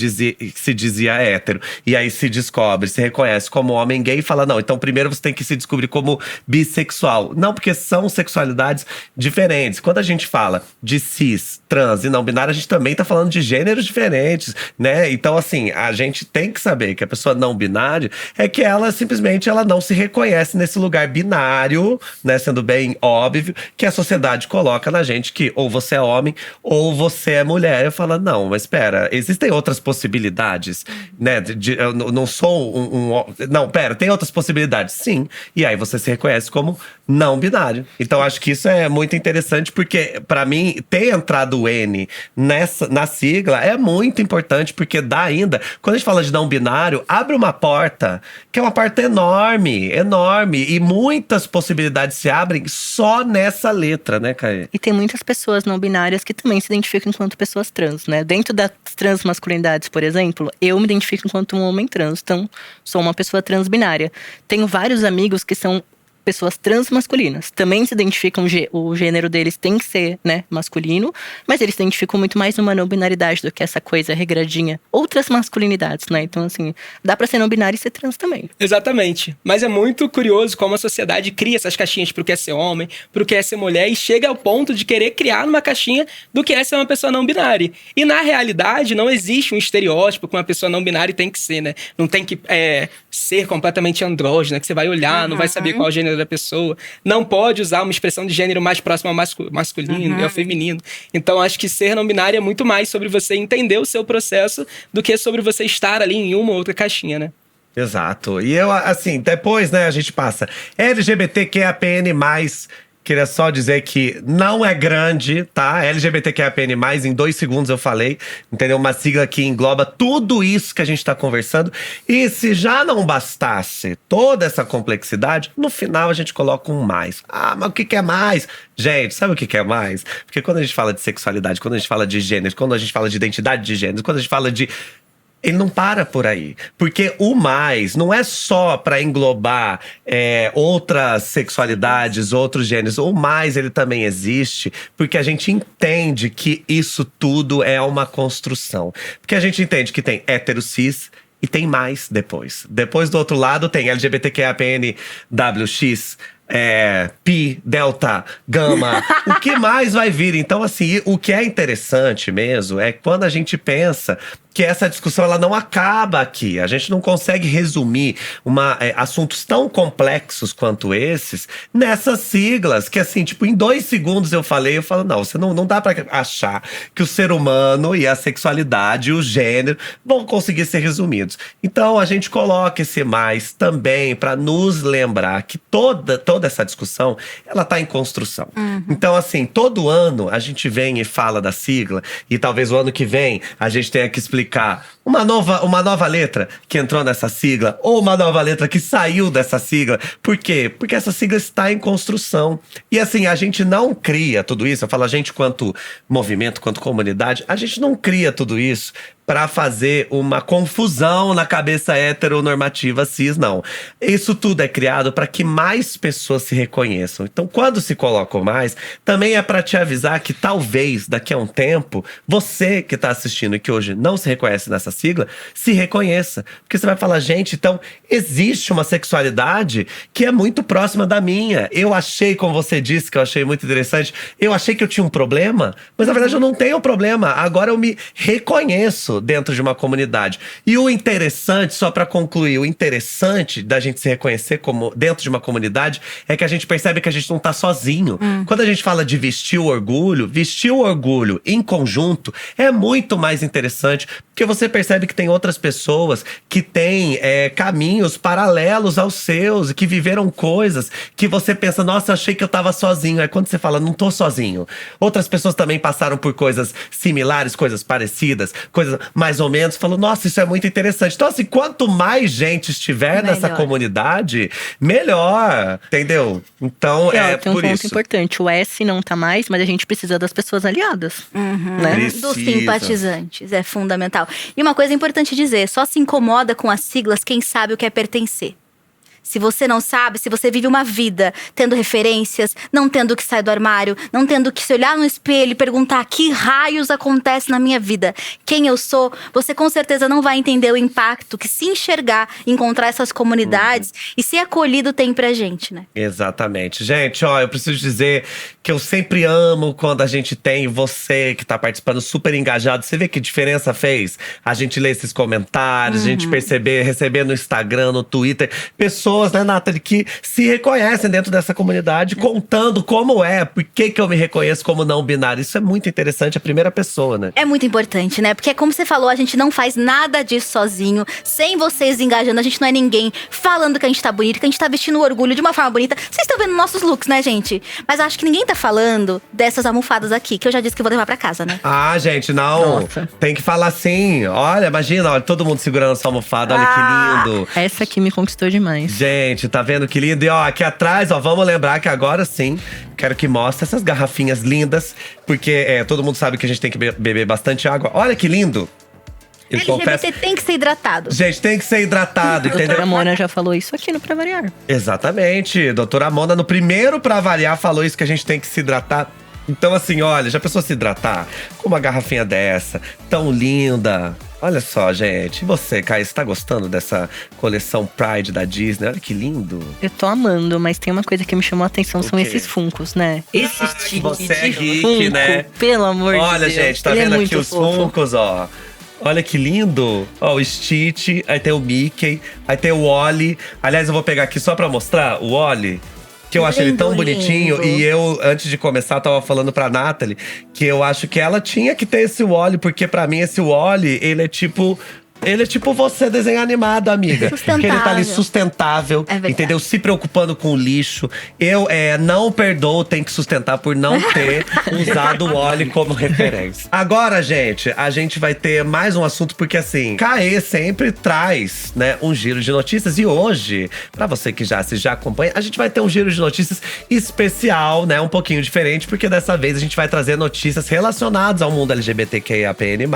se dizia hétero, e aí se descobre, se reconhece como homem gay e fala: não, então primeiro você tem que se descobrir como bissexual. Não, porque são sexualidades possibilidades diferentes. Quando a gente fala de cis, trans e não binário, a gente também tá falando de gêneros diferentes, né? Então, assim, a gente tem que saber que a pessoa não binária é que ela simplesmente ela não se reconhece nesse lugar binário, né? Sendo bem óbvio que a sociedade coloca na gente que ou você é homem ou você é mulher. Eu falo, não, mas espera, existem outras possibilidades, né? Eu não sou Não, pera, tem outras possibilidades, sim. E aí você se reconhece como não binário. Então acho que isso é muito interessante, porque pra mim ter entrado o N na sigla é muito importante, porque dá ainda, quando a gente fala de não binário, abre uma porta, que é uma porta enorme, enorme, e muitas possibilidades se abrem só nessa letra, né, Caê? E tem muitas pessoas não binárias que também se identificam enquanto pessoas trans, né? Dentro das transmasculinidades, por exemplo, eu me identifico enquanto um homem trans, então sou uma pessoa transbinária. Tenho vários amigos que são pessoas transmasculinas. Também se identificam, o gênero deles tem que ser, né, masculino, mas eles se identificam muito mais numa não binaridade do que essa coisa regradinha. Outras masculinidades, né? Então, assim, dá pra ser não binário e ser trans também. Exatamente. Mas é muito curioso como a sociedade cria essas caixinhas pro que é ser homem, pro que é ser mulher, e chega ao ponto de querer criar uma caixinha do que é ser uma pessoa não binária. E na realidade, não existe um estereótipo que uma pessoa não binária tem que ser, né? Não tem que ser completamente andrógena, que você vai olhar, não vai saber qual é o gênero da pessoa. Não pode usar uma expressão de gênero mais próxima ao masculino e ao feminino. Então, acho que ser não binário é muito mais sobre você entender o seu processo do que sobre você estar ali em uma ou outra caixinha, né? Exato. E eu, assim, depois, né, a gente passa LGBTQIAPN+, queria só dizer que não é grande, tá? LGBTQIAPN+, em 2 segundos eu falei, entendeu? Uma sigla que engloba tudo isso que a gente tá conversando. E se já não bastasse toda essa complexidade, no final a gente coloca um mais. Ah, mas o que é mais? Gente, sabe o que é mais? Porque quando a gente fala de sexualidade, quando a gente fala de gênero, quando a gente fala de identidade de gênero, quando a gente fala de… Ele não para por aí. Porque o mais não é só para englobar outras sexualidades, outros gêneros. O mais, ele também existe porque a gente entende que isso tudo é uma construção. Porque a gente entende que tem hétero cis e tem mais depois. Depois do outro lado tem LGBTQIAPN+, WX, pi, delta, gama, o que mais vai vir? Então, assim, o que é interessante mesmo é quando a gente pensa que essa discussão ela não acaba aqui. A gente não consegue resumir assuntos tão complexos quanto esses nessas siglas, que assim, tipo, em 2 segundos eu falo, não, você não dá pra achar que o ser humano e a sexualidade e o gênero vão conseguir ser resumidos. Então, a gente coloca esse mais também pra nos lembrar que toda essa discussão, ela tá em construção. Então, assim, todo ano a gente vem e fala da sigla, e talvez o ano que vem a gente tenha que explicar uma nova letra que entrou nessa sigla, ou uma nova letra que saiu dessa sigla. Por quê? Porque essa sigla está em construção. E assim, a gente não cria tudo isso, eu falo a gente quanto movimento, quanto comunidade, a gente não cria tudo isso para fazer uma confusão na cabeça heteronormativa cis, não. Isso tudo é criado para que mais pessoas se reconheçam. Então, quando se coloca o mais, também é para te avisar que talvez, daqui a um tempo, você que tá assistindo e que hoje não se reconhece nessa sigla, se reconheça. Porque você vai falar, gente, então, existe uma sexualidade que é muito próxima da minha. Eu achei, como você disse, que eu achei muito interessante, eu achei que eu tinha um problema, mas na verdade eu não tenho problema. Agora eu me reconheço dentro de uma comunidade. E o interessante, só pra concluir, o interessante da gente se reconhecer como dentro de uma comunidade é que a gente percebe que a gente não tá sozinho. Quando a gente fala de vestir o orgulho em conjunto é muito mais interessante, porque você percebe que tem outras pessoas que têm caminhos paralelos aos seus, que viveram coisas que você pensa, nossa, eu achei que eu tava sozinho. Aí quando você fala, não tô sozinho. Outras pessoas também passaram por coisas similares, coisas parecidas, coisas mais ou menos, falou, nossa, isso é muito interessante. Então, assim, quanto mais gente estiver nessa comunidade, melhor, entendeu? Então, tem um por ponto isso. importante, o S não tá mais, mas a gente precisa das pessoas aliadas, né? Dos simpatizantes, é fundamental. E uma coisa importante dizer, só se incomoda com as siglas quem sabe o que é pertencer. Se você não sabe, se você vive uma vida tendo referências, não tendo que sair do armário, não tendo que se olhar no espelho e perguntar que raios acontece na minha vida, quem eu sou, você com certeza não vai entender o impacto que se enxergar, encontrar essas comunidades e ser acolhido tem pra gente, né? Exatamente. Gente, ó, eu preciso dizer que eu sempre amo quando a gente tem você que tá participando super engajado. Você vê que diferença fez? A gente lê esses comentários, a gente receber no Instagram, no Twitter, pessoas, né, Nathalie, que se reconhecem dentro dessa comunidade, contando como é, por que eu me reconheço como não binário. Isso é muito interessante, a primeira pessoa, né? É muito importante, né? Porque como você falou, a gente não faz nada disso sozinho, sem vocês engajando. A gente não é ninguém falando que a gente tá bonito, que a gente tá vestindo o orgulho de uma forma bonita. Vocês estão vendo nossos looks, né, gente? Mas acho que ninguém tá falando dessas almofadas aqui, que eu já disse que eu vou levar pra casa, né? Ah, gente, não. Nossa. Tem que falar assim. Olha, imagina, olha, todo mundo segurando essa almofada. Olha que lindo. Essa aqui me conquistou demais. Gente, tá vendo que lindo? E ó, aqui atrás, ó, vamos lembrar que agora sim, quero que mostre essas garrafinhas lindas. Porque todo mundo sabe que a gente tem que beber bastante água. Olha que lindo. Eu LGBT tem que ser hidratado. Gente, tem que ser hidratado, entendeu? Doutora Mona já falou isso aqui no Pra Variar. Exatamente. Doutora Mona, no primeiro Pra Variar, falou isso, que a gente tem que se hidratar. Então, assim, olha, já pensou se hidratar com uma garrafinha dessa, tão linda? Olha só, gente. E você, Caio, você tá gostando dessa coleção Pride da Disney? Olha que lindo. Eu tô amando, mas tem uma coisa que me chamou a atenção, são quê? esses funcos, né? Esse estilo você é de geek, funko, né? pelo amor de Deus. Olha, gente, tá Ele vendo é aqui muito os fofo. Funkos, ó. Olha que lindo. Ó, o Stitch, aí tem o Mickey, aí tem o Wally. Aliás, eu vou pegar aqui só pra mostrar o Wally. Que eu acho ele tão Lindo, bonitinho. lindo. E eu, antes de começar, tava falando pra Nathalie que eu acho que ela tinha que ter esse Wally. Porque pra mim, esse Wally, ele é tipo… Ele é tipo você desenhar animado, amiga. Sustentável. Que ele tá ali sustentável, É verdade. entendeu? Se preocupando com o lixo. Eu não perdoo, tem que sustentar por não ter usado o Wally como referência. Agora, gente, a gente vai ter mais um assunto, porque assim, Caê sempre traz, né, um giro de notícias. E hoje, pra você que já acompanha, a gente vai ter um giro de notícias especial, né? Um pouquinho diferente, porque dessa vez a gente vai trazer notícias relacionadas ao mundo LGBTQIAPN+.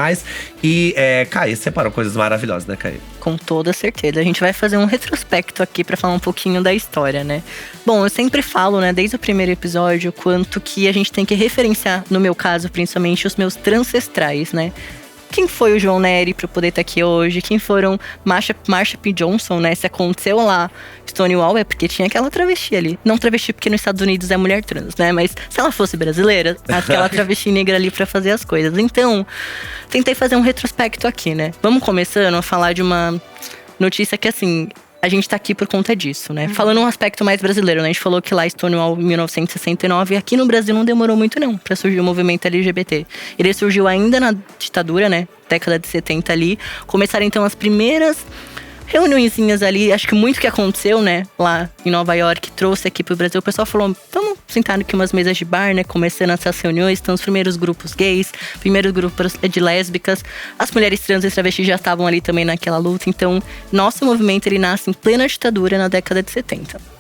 E Caê separou coisas maravilhosas, né, Caê? Com toda certeza. A gente vai fazer um retrospecto aqui pra falar um pouquinho da história, né? Bom, eu sempre falo, né, desde o primeiro episódio, quanto que a gente tem que referenciar, no meu caso, principalmente, os meus transcestrais, né? Quem foi o João Nery pra eu poder estar aqui hoje? Quem foram Marsha P. Johnson, né? Se aconteceu lá Stonewall é porque tinha aquela travesti ali. Não travesti porque nos Estados Unidos é mulher trans, né? Mas se ela fosse brasileira, aquela travesti negra ali pra fazer as coisas. Então, tentei fazer um retrospecto aqui, né? Vamos começando a falar de uma notícia que, assim… A gente tá aqui por conta disso, né? Falando um aspecto mais brasileiro, né? A gente falou que lá Stonewall em 1969, e aqui no Brasil não demorou muito não pra surgir o movimento LGBT. Ele surgiu ainda na ditadura, né? Década de 70 ali. Começaram então as primeiras reuniõezinhas ali, acho que muito que aconteceu, né, lá em Nova York, trouxe aqui pro Brasil. O pessoal falou, vamos sentar aqui umas mesas de bar, né, começando essas reuniões. Então, os primeiros grupos gays, primeiros grupos de lésbicas, as mulheres trans e travestis já estavam ali também naquela luta. Então, nosso movimento, ele nasce em plena ditadura na década de 70.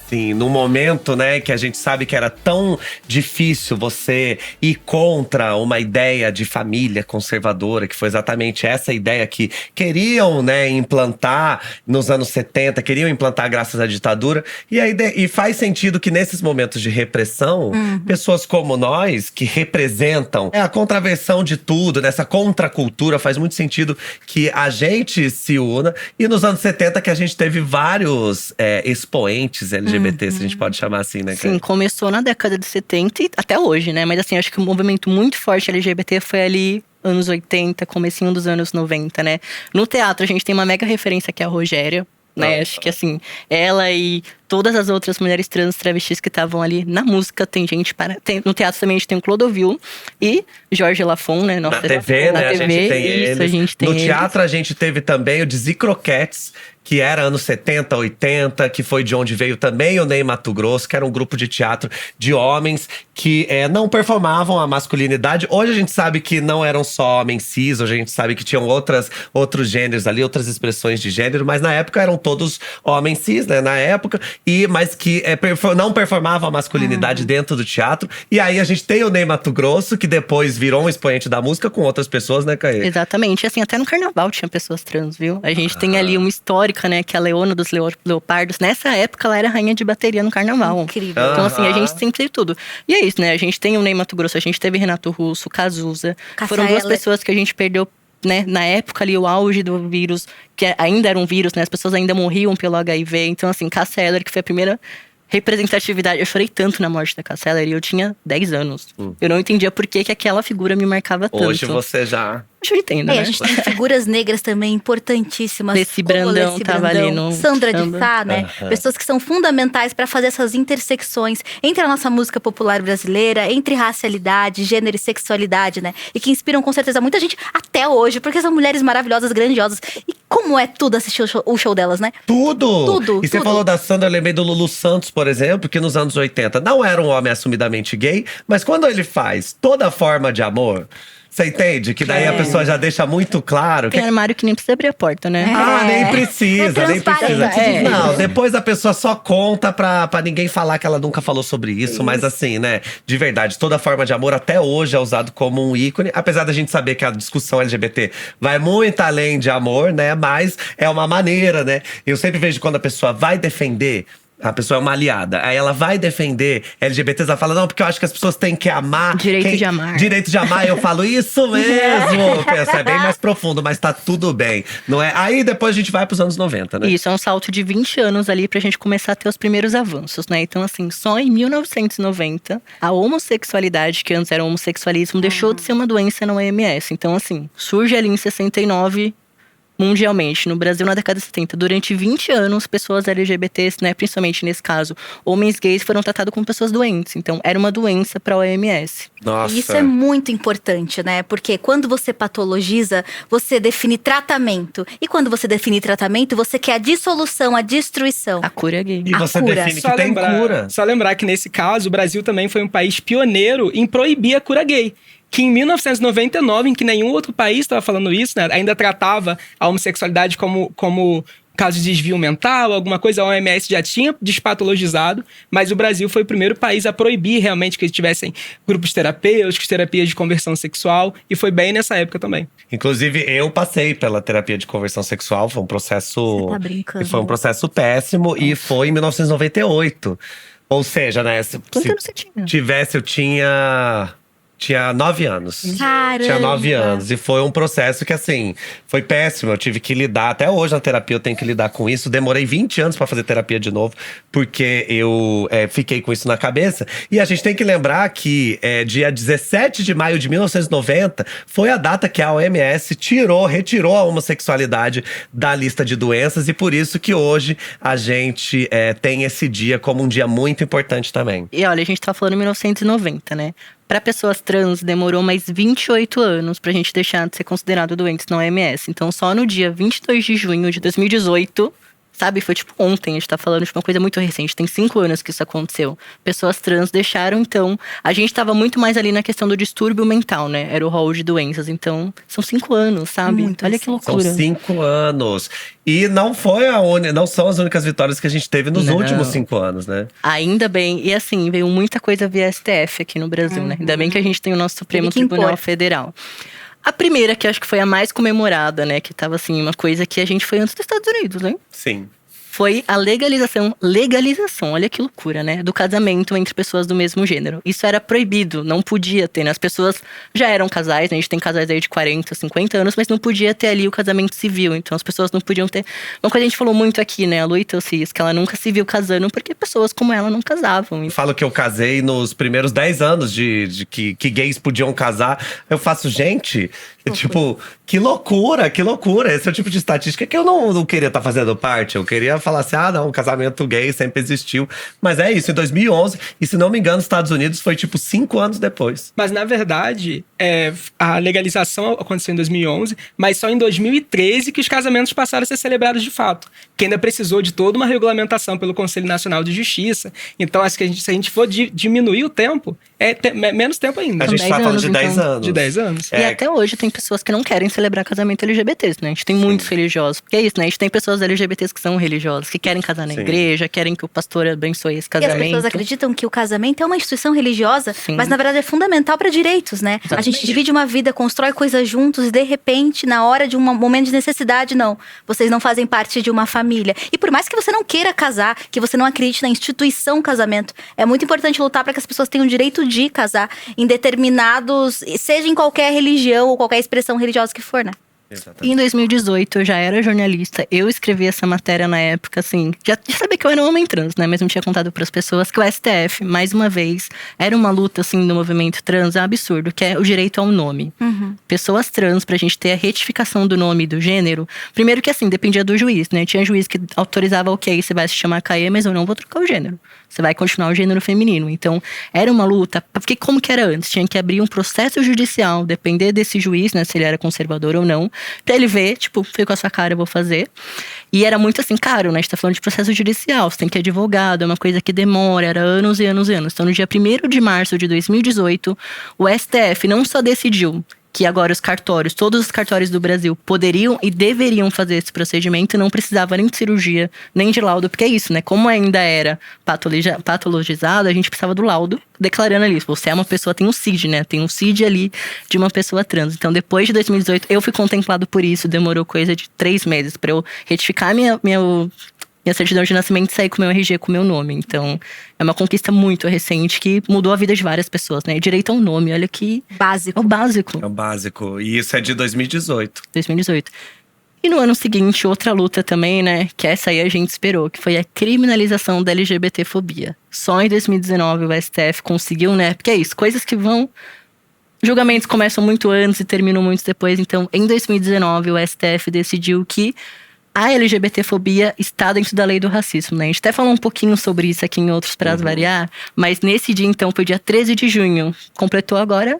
Sim, num momento, né, que a gente sabe que era tão difícil você ir contra uma ideia de família conservadora, que foi exatamente essa ideia que queriam, né, implantar nos anos 70, queriam implantar graças à ditadura. E faz sentido que nesses momentos de repressão, pessoas como nós, que representam a contraversão de tudo, nessa contracultura, faz muito sentido que a gente se una. E nos anos 70 que a gente teve vários expoentes LGBT, se a gente pode chamar assim, né? Sim, começou na década de 70 e até hoje, né? Mas assim, acho que um movimento muito forte LGBT foi ali anos 80, comecinho dos anos 90, né? No teatro a gente tem uma mega referência que é a Rogéria, né? Acho que assim, ela e todas as outras mulheres trans travestis que estavam ali. Na música tem gente no teatro também a gente tem o Clodovil e Jorge Lafon, né? Na TV, né? A gente tem isso, eles. a gente tem no eles. teatro a gente teve também o Dizzy Croquettes, que era anos 70, 80, que foi de onde veio também o Ney Matogrosso, que era um grupo de teatro de homens que não performavam a masculinidade. Hoje a gente sabe que não eram só homens cis, hoje a gente sabe que tinham outros gêneros ali, outras expressões de gênero, mas na época eram todos homens cis, né? Na época, mas que não performavam a masculinidade dentro do teatro. E aí a gente tem o Ney Matogrosso, que depois virou um expoente da música com outras pessoas, né, Caê? Exatamente, assim, até no carnaval tinha pessoas trans, viu? A gente tem ali uma história simbólica, né? Que a Leona dos Leopardos, nessa época, ela era rainha de bateria no carnaval. Incrível. Então, assim, a gente sempre teve tudo. E é isso, né? A gente tem o Ney Matogrosso, a gente teve Renato Russo, Cazuza. Cássia Foram duas Eller. pessoas que a gente perdeu, né? Na época ali, o auge do vírus, que ainda era um vírus, né? As pessoas ainda morriam pelo HIV. Então, assim, Cássia Eller, que foi a primeira representatividade. Eu chorei tanto na morte da Cássia Eller e eu tinha 10 anos. Eu não entendia por que aquela figura me marcava tanto. Hoje você já… Hoje eu entendo, né? A gente tem figuras negras também importantíssimas. Leci como Brandão Leci tava ali no Sandra de samba. Sá, né? Pessoas que são fundamentais para fazer essas intersecções entre a nossa música popular brasileira, entre racialidade, gênero e sexualidade, né? E que inspiram com certeza muita gente até hoje, porque são mulheres maravilhosas, grandiosas. E como é tudo assistir o show delas, né? Tudo! Tudo, E você tudo. falou da Sandra, eu lembrei do Lulu Santos, por exemplo, que nos anos 80 não era um homem assumidamente gay, mas quando ele faz toda forma de amor, você entende? Que daí a pessoa já deixa muito claro que… Tem armário que nem precisa abrir a porta, né? Ah, nem precisa, É nem precisa. transparente. Não, depois a pessoa só conta pra ninguém falar que ela nunca falou sobre isso. Mas assim, né, de verdade, toda forma de amor até hoje é usado como um ícone. Apesar da gente saber que a discussão LGBT vai muito além de amor, né, mas é uma maneira, né. Eu sempre vejo quando a pessoa vai defender… A pessoa é uma aliada. Aí ela vai defender LGBTs, ela fala, não, porque eu acho que as pessoas têm que amar. Direito de amar. Direito de amar. Eu falo, isso mesmo. Pensa, é bem mais profundo, mas tá tudo bem. Não é? Aí depois a gente vai pros anos 90, né? Isso, é um salto de 20 anos ali pra gente começar a ter os primeiros avanços, né? Então, assim, só em 1990, a homossexualidade, que antes era homossexualismo, deixou de ser uma doença na OMS. Então, assim, surge ali em 69… mundialmente, no Brasil na década de 70, durante 20 anos, pessoas LGBTs, né, principalmente nesse caso, homens gays foram tratados como pessoas doentes. Então, era uma doença para a OMS. Nossa. E isso é muito importante, né? Porque quando você patologiza, você define tratamento. E quando você define tratamento, você quer a dissolução, a destruição. A cura é gay. E a você cura. define que tem cura. Só lembrar que nesse caso, o Brasil também foi um país pioneiro em proibir a cura gay. Que em 1999, em que nenhum outro país estava falando isso, né, ainda tratava a homossexualidade como caso de desvio mental, alguma coisa, a OMS já tinha despatologizado, mas o Brasil foi o primeiro país a proibir realmente que eles tivessem grupos terapêuticos, terapias de conversão sexual, e foi bem nessa época também. Inclusive, eu passei pela terapia de conversão sexual, foi um processo… Você tá brincando. E foi um processo péssimo, e foi em 1998. Ou seja, né, se Quanto ano você tinha? tivesse, eu tinha 9 anos. Caramba! Tinha 9 anos. E foi um processo que, assim, foi péssimo. Eu tive que lidar. Até hoje na terapia eu tenho que lidar com isso. Demorei 20 anos pra fazer terapia de novo, porque eu fiquei com isso na cabeça. E a gente tem que lembrar que dia 17 de maio de 1990 foi a data que a OMS retirou a homossexualidade da lista de doenças. E por isso que hoje a gente tem esse dia como um dia muito importante também. E olha, a gente tá falando em 1990, né? Para pessoas trans, demorou mais 28 anos pra gente deixar de ser considerado doentes na OMS. Então, só no dia 22 de junho de 2018, sabe? Foi tipo ontem, a gente tá falando de uma coisa muito recente. Tem 5 anos que isso aconteceu. Pessoas trans deixaram, então… A gente tava muito mais ali na questão do distúrbio mental, né? Era o rol de doenças. Então, são 5 anos, sabe? Muito Olha que recente. São loucura. 5 anos. E não não são as únicas vitórias que a gente teve nos Não. últimos 5 anos, né? Ainda bem. E assim, veio muita coisa via STF aqui no Brasil, né? Ainda bem que a gente tem o nosso Supremo Teve que Tribunal impor. Federal. A primeira, que acho que foi a mais comemorada, né? Que tava assim, uma coisa que a gente foi antes dos Estados Unidos, né? Sim. Foi a legalização, olha que loucura, né? Do casamento entre pessoas do mesmo gênero. Isso era proibido, não podia ter, né? As pessoas já eram casais, né? A gente tem casais aí de 40, 50 anos, mas não podia ter ali o casamento civil. Então as pessoas não podiam ter… Uma coisa que a gente falou muito aqui, né? A Lu Italcis, que ela nunca se viu casando porque pessoas como ela não casavam. Eu falo que eu casei nos primeiros 10 anos de que gays podiam casar. Eu faço, gente… Tipo, que loucura, que loucura. Esse é o tipo de estatística que eu não queria estar fazendo parte. Eu queria falar assim, não, o casamento gay sempre existiu. Mas é isso, em 2011. E se não me engano, os Estados Unidos foi tipo 5 anos depois. Mas, na verdade, a legalização aconteceu em 2011, mas só em 2013 que os casamentos passaram a ser celebrados de fato. Porque que ainda precisou de toda uma regulamentação pelo Conselho Nacional de Justiça. Então, acho que se a gente for diminuir o tempo, menos tempo ainda. A gente tá falando de 10 anos. De 10 anos. E até hoje tem pessoas que não querem celebrar casamento LGBTs, né? A gente tem muitos religiosos. Porque é isso, né? A gente tem pessoas LGBTs que são religiosas, que querem casar na igreja, querem que o pastor abençoe esse E casamento. as pessoas acreditam que o casamento é uma instituição religiosa, Sim. mas na verdade é fundamental para direitos, né? A gente divide uma vida, constrói coisas juntos e de repente, na hora de um momento de necessidade, não. Vocês não fazem parte de uma família. E por mais que você não queira casar, que você não acredite na instituição casamento, é muito importante lutar para que as pessoas tenham o direito de casar em determinados, seja em qualquer religião ou qualquer expressão religiosa que for, né? Exatamente. Em 2018, eu já era jornalista. Eu escrevi essa matéria na época, assim. Já sabia que eu era um homem trans, né? Mas não tinha contado para as pessoas que o STF, mais uma vez, era uma luta, assim, do movimento trans. É um absurdo, que é o direito ao nome. Pessoas trans, pra gente ter a retificação do nome e do gênero. Primeiro que, assim, dependia do juiz, né? Tinha juiz que autorizava, ok, você vai se chamar Caê, mas eu não vou trocar o gênero. Você vai continuar o gênero feminino. Então, era uma luta. Porque como que era antes? Tinha que abrir um processo judicial, depender desse juiz, né? Se ele era conservador ou não. Pra ele ver, tipo, foi com a sua cara, eu vou fazer. E era muito assim, caro, né? A gente tá falando de processo judicial, você tem que ir advogado, é uma coisa que demora, era anos e anos e anos. Então, no dia 1º de março de 2018, o STF não só decidiu que agora os cartórios, todos os cartórios do Brasil poderiam e deveriam fazer esse procedimento, não precisava nem de cirurgia, nem de laudo, porque é isso, né? Como ainda era patologizado, a gente precisava do laudo, declarando ali, você é uma pessoa, tem um CID, né? Tem um CID ali de uma pessoa trans. Então, depois de 2018, eu fui contemplado por isso, demorou coisa de 3 meses para eu retificar minha certidão de nascimento e sair com o meu RG, com o meu nome. Então, é uma conquista muito recente que mudou a vida de várias pessoas, né? Direito ao nome, olha que… Básico. É o básico. É o básico. E isso é de 2018. 2018. E no ano seguinte, outra luta também, né? Que essa aí a gente esperou, que foi a criminalização da LGBTfobia. Só em 2019 o STF conseguiu, né? Porque é isso, coisas que vão… Julgamentos começam muito antes e terminam muito depois. Então, em 2019, o STF decidiu que a LGBTfobia está dentro da lei do racismo, né? A gente até falou um pouquinho sobre isso aqui em outros prazos variar, mas nesse dia, então, foi dia 13 de junho. Completou agora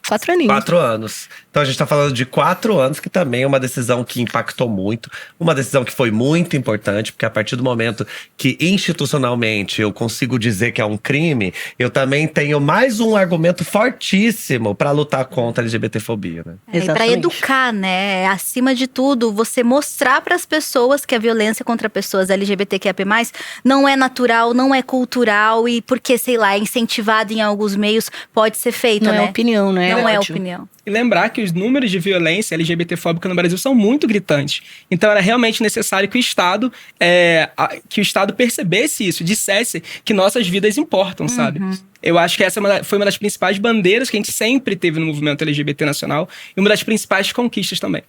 4 aninhos. 4 anos. Então a gente tá falando de 4 anos, que também é uma decisão que impactou muito. Uma decisão que foi muito importante, porque a partir do momento que institucionalmente eu consigo dizer que é um crime, eu também tenho mais um argumento fortíssimo para lutar contra a LGBTfobia, né? E para educar, né? Acima de tudo, você mostrar para as pessoas que a violência contra pessoas LGBTQIA+, não é natural, não é cultural e porque, sei lá, é incentivado em alguns meios, pode ser feito, não né? É opinião, né? Não é opinião. E lembrar que os números de violência LGBTfóbica no Brasil são muito gritantes. Então era realmente necessário que o Estado percebesse isso, dissesse que nossas vidas importam, sabe? Eu acho que essa foi uma das principais bandeiras que a gente sempre teve no movimento LGBT nacional e uma das principais conquistas também.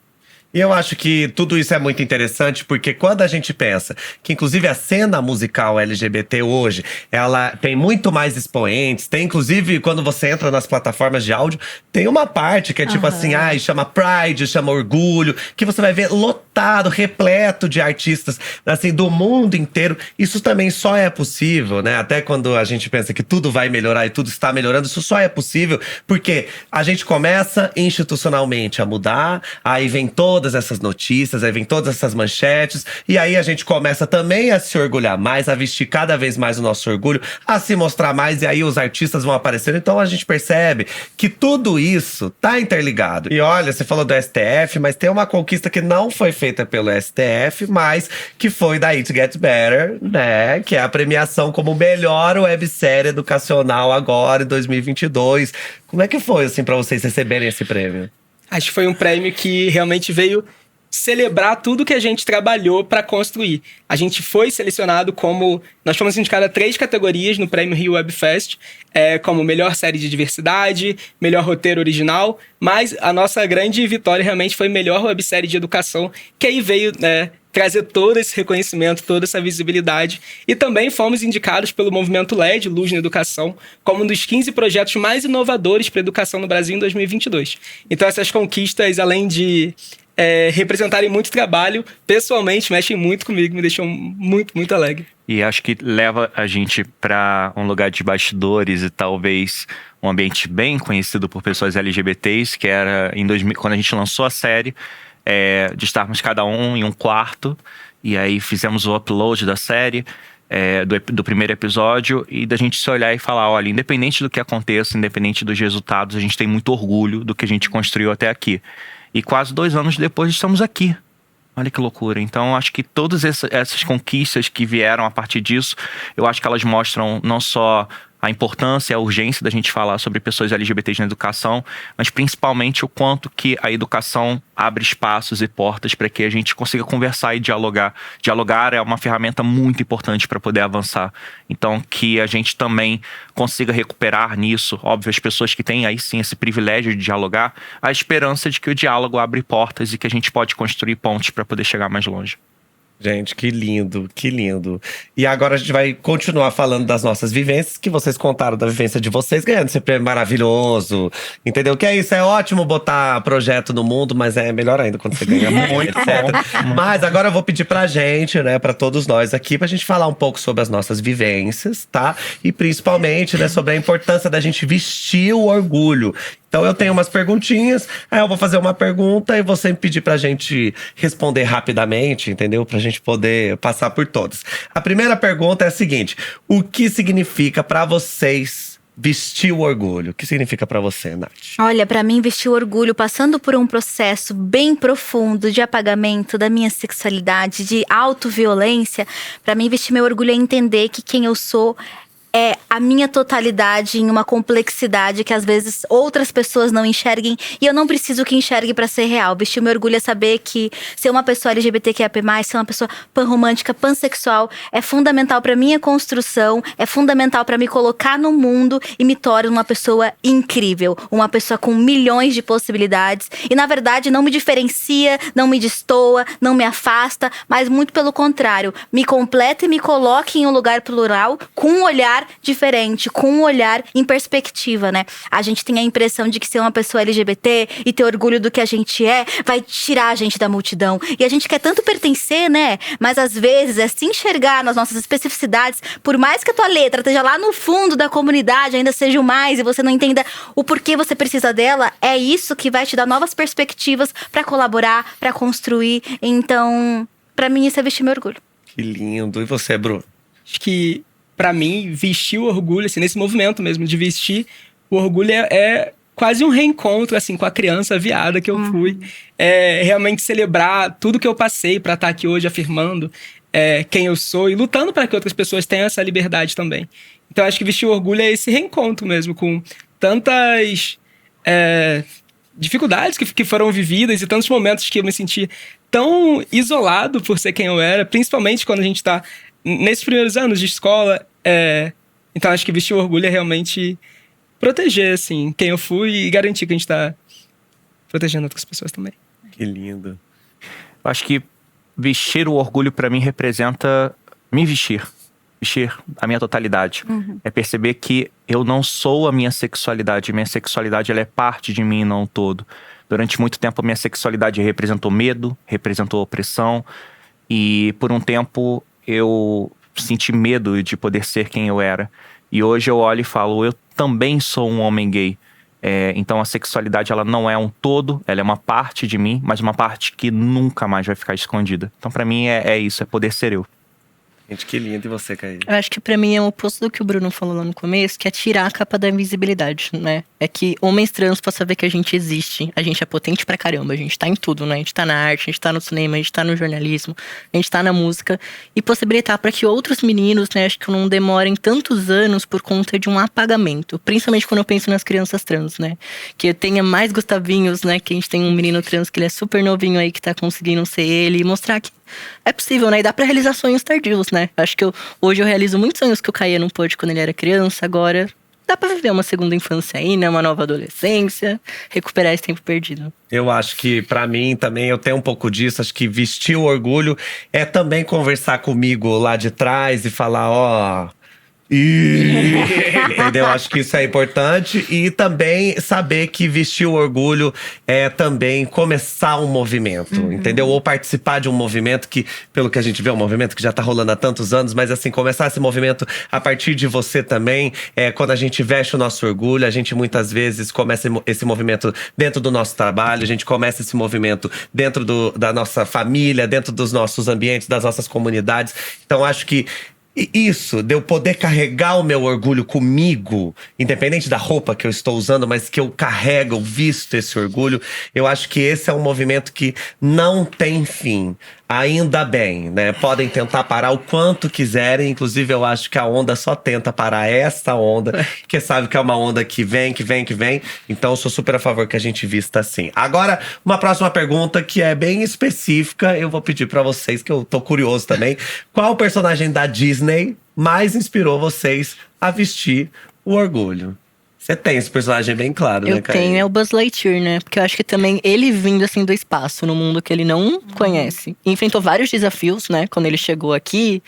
E eu acho que tudo isso é muito interessante, porque quando a gente pensa que, inclusive, a cena musical LGBT hoje, ela tem muito mais expoentes, tem, inclusive, quando você entra nas plataformas de áudio, tem uma parte que é tipo assim, chama Pride, chama Orgulho, que você vai ver lotado, repleto de artistas, assim, do mundo inteiro. Isso também só é possível, né? Até quando a gente pensa que tudo vai melhorar e tudo está melhorando, isso só é possível porque a gente começa institucionalmente a mudar, aí vem todas essas notícias, aí vem todas essas manchetes, e aí a gente começa também a se orgulhar mais, a vestir cada vez mais o nosso orgulho, a se mostrar mais, e aí os artistas vão aparecendo. Então a gente percebe que tudo isso tá interligado. E olha, você falou do STF, mas tem uma conquista que não foi feita pelo STF, mas que foi da It Gets Better, né? Que é a premiação como melhor websérie educacional agora, em 2022. Como é que foi, assim, pra vocês receberem esse prêmio? Acho que foi um prêmio que realmente veio celebrar tudo que a gente trabalhou para construir. A gente foi selecionado como… Nós fomos indicados a 3 categorias no Prêmio Rio Web Fest, como melhor série de diversidade, melhor roteiro original, mas a nossa grande vitória realmente foi melhor websérie de educação, que aí veio, né, trazer todo esse reconhecimento, toda essa visibilidade. E também fomos indicados pelo Movimento LED, Luz na Educação, como um dos 15 projetos mais inovadores para a educação no Brasil em 2022. Então essas conquistas, além de representarem muito trabalho, pessoalmente mexem muito comigo, me deixam muito, muito alegre. E acho que leva a gente para um lugar de bastidores e talvez um ambiente bem conhecido por pessoas LGBTs, que era quando a gente lançou a série. de estarmos cada um em um quarto. E aí fizemos o upload da série, do primeiro episódio, e da gente se olhar e falar, olha, independente do que aconteça, independente dos resultados, a gente tem muito orgulho do que a gente construiu até aqui. E quase 2 anos depois estamos aqui. Olha que loucura. Então, acho que todas essas conquistas que vieram a partir disso, eu acho que elas mostram não só a importância, a urgência da gente falar sobre pessoas LGBTs na educação, mas principalmente o quanto que a educação abre espaços e portas para que a gente consiga conversar e dialogar. Dialogar é uma ferramenta muito importante para poder avançar. Então, que a gente também consiga recuperar nisso, óbvio, as pessoas que têm aí sim esse privilégio de dialogar, a esperança de que o diálogo abre portas e que a gente pode construir pontes para poder chegar mais longe. Gente, que lindo, que lindo. E agora a gente vai continuar falando das nossas vivências, que vocês contaram da vivência de vocês, ganhando esse prêmio maravilhoso. Entendeu? Que é isso, é ótimo botar projeto no mundo, mas é melhor ainda quando você ganha muito, etc. Mas agora eu vou pedir pra gente, né, pra todos nós aqui, pra gente falar um pouco sobre as nossas vivências, tá? E principalmente, né, sobre a importância da gente vestir o orgulho. Então eu tenho umas perguntinhas, aí eu vou fazer uma pergunta e vou sempre pedir pra gente responder rapidamente, entendeu? Pra gente poder passar por todas. A primeira pergunta é a seguinte: o que significa pra vocês vestir o orgulho? O que significa pra você, Nath? Olha, pra mim, vestir o orgulho, passando por um processo bem profundo de apagamento da minha sexualidade, de autoviolência, pra mim, vestir meu orgulho é entender que quem eu sou é a minha totalidade em uma complexidade que às vezes outras pessoas não enxerguem, e eu não preciso que enxergue pra ser real. Vestir o meu orgulho é saber que ser uma pessoa LGBTQIA+, ser uma pessoa panromântica, pansexual, é fundamental pra minha construção, é fundamental pra me colocar no mundo e me tornar uma pessoa incrível, uma pessoa com milhões de possibilidades. E na verdade não me diferencia, não me destoa, não me afasta, mas muito pelo contrário, me completa e me coloca em um lugar plural, com um olhar diferente, com um olhar em perspectiva, né? A gente tem a impressão de que ser uma pessoa LGBT e ter orgulho do que a gente vai tirar a gente da multidão. E a gente quer tanto pertencer, né? Mas às vezes é se enxergar nas nossas especificidades, por mais que a tua letra esteja lá no fundo da comunidade, ainda seja o mais, e você não entenda o porquê você precisa dela, é isso que vai te dar novas perspectivas pra colaborar, pra construir. Então, pra mim isso é vestir meu orgulho. Que lindo. E você, Bruno? Acho que, pra mim, vestir o orgulho, assim, nesse movimento mesmo de vestir o orgulho é quase um reencontro, assim, com a criança viada que eu fui. É realmente celebrar tudo que eu passei pra estar aqui hoje afirmando quem eu sou e lutando para que outras pessoas tenham essa liberdade também. Então, acho que vestir o orgulho é esse reencontro mesmo, com tantas dificuldades que foram vividas e tantos momentos que eu me senti tão isolado por ser quem eu era, principalmente quando a gente tá nesses primeiros anos de escola. Então, acho que vestir o orgulho é realmente proteger, assim, quem eu fui e garantir que a gente tá protegendo outras pessoas também. Que lindo. Eu acho que vestir o orgulho pra mim representa me vestir a minha totalidade. É perceber que eu não sou a minha sexualidade ela é parte de mim, não todo. Durante muito tempo a minha sexualidade representou medo, representou opressão, e por um tempo eu senti medo de poder ser quem eu era. E hoje eu olho e falo, eu também sou um homem gay. Então a sexualidade ela não é um todo, ela é uma parte de mim, mas uma parte que nunca mais vai ficar escondida. Então pra mim é isso, é poder ser eu. Gente, que lindo. E você, Caí? Eu acho que pra mim é o oposto do que o Bruno falou lá no começo, que é tirar a capa da invisibilidade, né? É que homens trans possam ver que a gente existe, a gente é potente pra caramba, a gente tá em tudo, né? A gente tá na arte, a gente tá no cinema, a gente tá no jornalismo, a gente tá na música. E possibilitar pra que outros meninos, né, acho que não demorem tantos anos por conta de um apagamento. Principalmente quando eu penso nas crianças trans, né? Que tenha mais Gustavinhos, né? Que a gente tem um menino trans que ele é super novinho aí, que tá conseguindo ser ele. E mostrar que é possível, né? E dá pra realizar sonhos tardios, né? Acho que hoje eu realizo muitos sonhos que o Caia não pôde quando ele era criança. Agora dá pra viver uma segunda infância aí, né? Uma nova adolescência. Recuperar esse tempo perdido. Eu acho que pra mim também, eu tenho um pouco disso. Acho que vestir o orgulho é também conversar comigo lá de trás e falar, Entendeu? Acho que isso é importante. E também saber que vestir o orgulho é também começar um movimento, entendeu? Ou participar de um movimento que, pelo que a gente vê, é um movimento que já tá rolando há tantos anos, mas assim, começar esse movimento a partir de você também. Quando a gente veste o nosso orgulho, a gente muitas vezes começa esse movimento dentro do nosso trabalho, a gente começa esse movimento dentro da nossa família, dentro dos nossos ambientes, das nossas comunidades. Então, acho que isso, de eu poder carregar o meu orgulho comigo, independente da roupa que eu estou usando, mas que eu carrego, eu visto esse orgulho, eu acho que esse é um movimento que não tem fim. Ainda bem, né? Podem tentar parar o quanto quiserem. Inclusive, eu acho que a onda só tenta parar essa onda, porque sabe que é uma onda que vem, que vem, que vem. Então, eu sou super a favor que a gente vista assim. Agora, uma próxima pergunta que é bem específica. Eu vou pedir pra vocês, que eu tô curioso também. Qual personagem da Disney mais inspirou vocês a vestir o orgulho? Você tem esse personagem bem claro, né, Eu Caí? tenho, é o Buzz Lightyear, né? Porque eu acho que também ele vindo assim do espaço, no mundo que ele não conhece. E enfrentou vários desafios, né? Quando ele chegou aqui.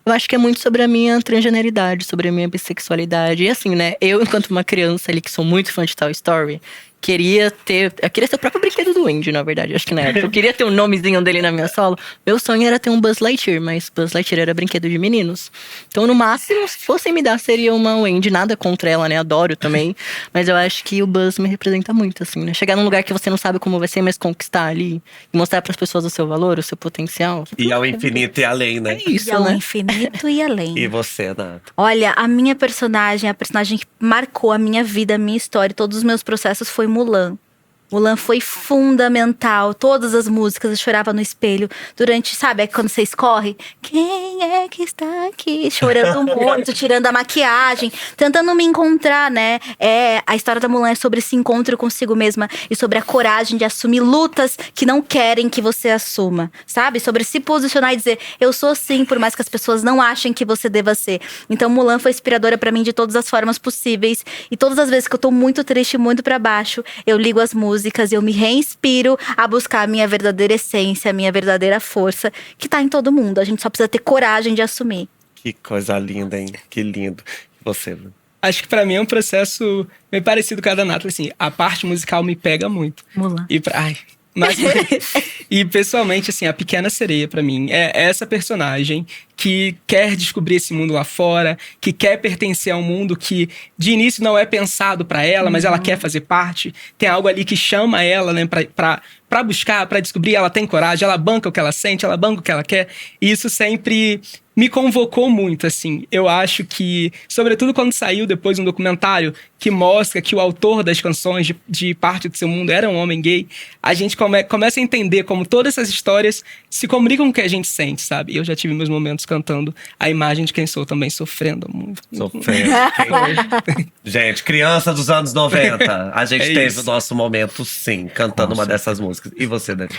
Eu acho que é muito sobre a minha transgeneridade, sobre a minha bissexualidade. E assim, né? Eu, enquanto uma criança ali que sou muito fã de Toy Story, queria ser o próprio brinquedo do Andy, na verdade. Acho que na época eu queria ter o nomezinho dele na minha sala. Meu sonho era ter um Buzz Lightyear, mas Buzz Lightyear era brinquedo de meninos. Então, no máximo, se fossem me dar, seria uma Wendy. Nada contra ela, né? Adoro também. Mas eu acho que o Buzz me representa muito, assim, né? Chegar num lugar que você não sabe como vai ser, mas conquistar ali. E mostrar pras pessoas o seu valor, o seu potencial. E ao infinito e além, né? É isso, E ao né? infinito e além. E você, Nata? Olha, a minha personagem, a personagem que marcou a minha vida, a minha história, todos os meus processos foi Mulan. Mulan foi fundamental. Todas as músicas, eu chorava no espelho durante, sabe, quando você escorre? Quem é que está aqui? Chorando muito, tirando a maquiagem, tentando me encontrar, né? A história da Mulan é sobre esse encontro consigo mesma e sobre a coragem de assumir lutas que não querem que você assuma, sabe? Sobre se posicionar e dizer, eu sou assim, por mais que as pessoas não achem que você deva ser. Então, Mulan foi inspiradora pra mim de todas as formas possíveis. E todas as vezes que eu tô muito triste, muito pra baixo, eu ligo as músicas e eu me reinspiro a buscar a minha verdadeira essência, a minha verdadeira força, que tá em todo mundo. A gente só precisa ter coragem de assumir. Que coisa linda, hein? Que lindo. E você, Lu? Acho que pra mim é um processo meio parecido com a da Nathalie, assim. A parte musical me pega muito. Mulan. E pessoalmente, assim, a Pequena Sereia pra mim é essa personagem que quer descobrir esse mundo lá fora, que quer pertencer a um mundo que de início não é pensado pra ela, mas ela quer fazer parte. Tem algo ali que chama ela, né, pra buscar, pra descobrir. Ela tem coragem, ela banca o que ela sente, ela banca o que ela quer. E isso sempre me convocou muito, assim. Eu acho que, sobretudo quando saiu depois um documentário que mostra que o autor das canções de Parte do Seu Mundo era um homem gay, a gente começa a entender como todas essas histórias se comunicam com o que a gente sente, sabe? Eu já tive meus momentos cantando a imagem de quem sou também, sofrendo muito. Sofrendo. Gente, criança dos anos 90. A gente teve o nosso momento, sim, cantando uma dessas músicas. E você, Dani?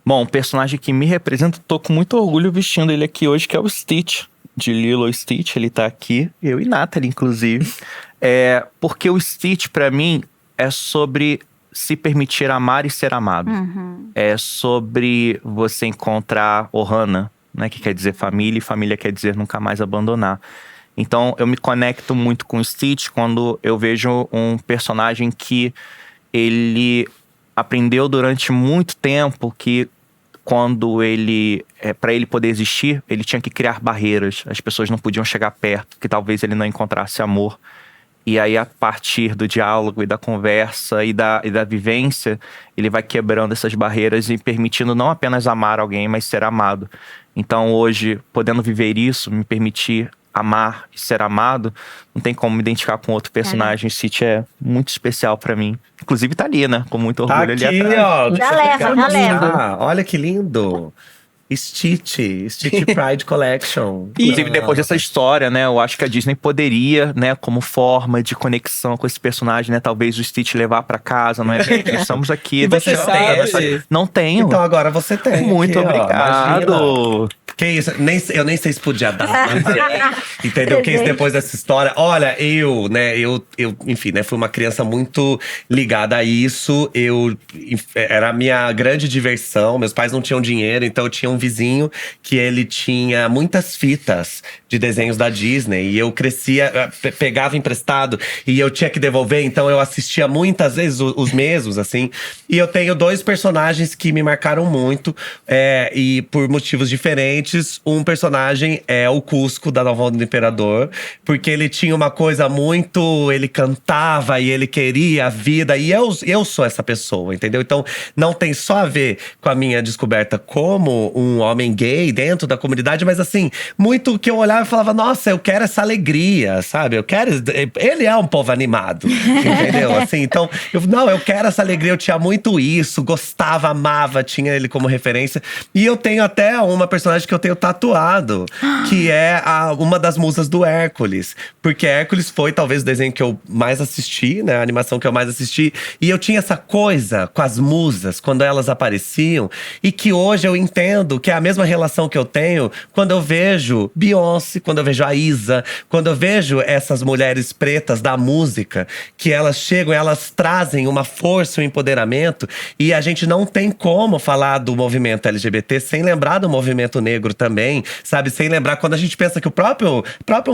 Bom, um personagem que me representa, tô com muito orgulho vestindo ele aqui hoje, que é o Stitch, de Lilo e Stitch. Ele tá aqui, eu e Nathalie, inclusive. Porque o Stitch, pra mim, é sobre se permitir amar e ser amado. É sobre você encontrar Ohana, né, que quer dizer família, e família quer dizer nunca mais abandonar. Então, eu me conecto muito com o Stitch quando eu vejo um personagem que ele aprendeu durante muito tempo que quando para ele poder existir, ele tinha que criar barreiras. As pessoas não podiam chegar perto, que talvez ele não encontrasse amor. E aí, a partir do diálogo e da conversa e da vivência, ele vai quebrando essas barreiras e permitindo não apenas amar alguém, mas ser amado. Então, hoje, podendo viver isso, me permitir amar e ser amado, não tem como me identificar com outro personagem. O Stitch é muito especial pra mim. Inclusive tá ali, né? Com muito orgulho Aqui, ali atrás. ó. Já leva, já leva. Ah, olha que lindo. Stitch Pride Collection. Inclusive, depois dessa história, né? Eu acho que a Disney poderia, né? Como forma de conexão com esse personagem, né? Talvez o Stitch levar pra casa, não é? Estamos aqui. E você sabe? Não tenho. Então agora você tem. Muito aqui, ó, obrigado. imagina. Que isso? Eu nem sei se podia dar. Entendeu? Que isso depois dessa história. Olha, enfim, né? Fui uma criança muito ligada a isso. Era a minha grande diversão. Meus pais não tinham dinheiro, então eu tinha um vizinho que ele tinha muitas fitas de desenhos da Disney. E eu crescia, pegava emprestado e eu tinha que devolver. Então eu assistia muitas vezes os mesmos, assim. E eu tenho 2 personagens que me marcaram muito. E por motivos diferentes. Um personagem é o Cusco, da Nova Onda do Imperador. Porque ele tinha uma coisa muito… Ele cantava e ele queria a vida. E eu sou essa pessoa, entendeu? Então não tem só a ver com a minha descoberta como um homem gay dentro da comunidade. Mas assim, muito que eu olhava e falava… Nossa, eu quero essa alegria, sabe? Ele é um povo animado, entendeu? Assim, então, eu quero essa alegria. Eu tinha muito isso, gostava, amava, tinha ele como referência. E eu tenho até uma personagem que eu tenho tatuado, que é uma das musas do Hércules. Porque Hércules foi talvez o desenho que eu mais assisti, né? A animação que eu mais assisti. E eu tinha essa coisa com as musas, quando elas apareciam. E que hoje eu entendo que é a mesma relação que eu tenho quando eu vejo Beyoncé, quando eu vejo a Isa, quando eu vejo essas mulheres pretas da música, que elas chegam, elas trazem uma força, um empoderamento. E a gente não tem como falar do movimento LGBT sem lembrar do movimento negro também, sabe? Sem lembrar quando a gente pensa que o próprio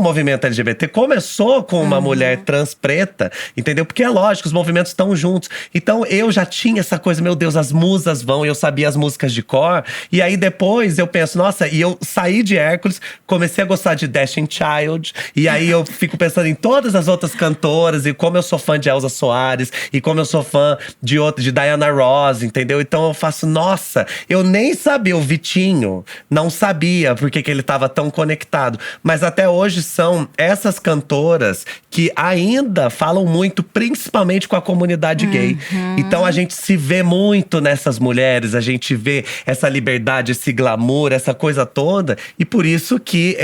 movimento LGBT começou com uma mulher trans preta, entendeu? Porque é lógico, os movimentos estão juntos. Então eu já tinha essa coisa, meu Deus, as musas vão, eu sabia as músicas de cor. E aí depois eu penso, nossa, e eu saí de Hércules, comecei a gostar de Destiny Child. E aí eu fico pensando em todas as outras cantoras, e como eu sou fã de Elza Soares, e como eu sou fã de Diana Ross, entendeu? Então eu faço, nossa, eu nem sabia, o Vitinho não sabia por que ele tava tão conectado. Mas até hoje são essas cantoras que ainda falam muito, principalmente com a comunidade gay. Então a gente se vê muito nessas mulheres, a gente vê essa liberdade, esse glamour, essa coisa toda. E por isso que,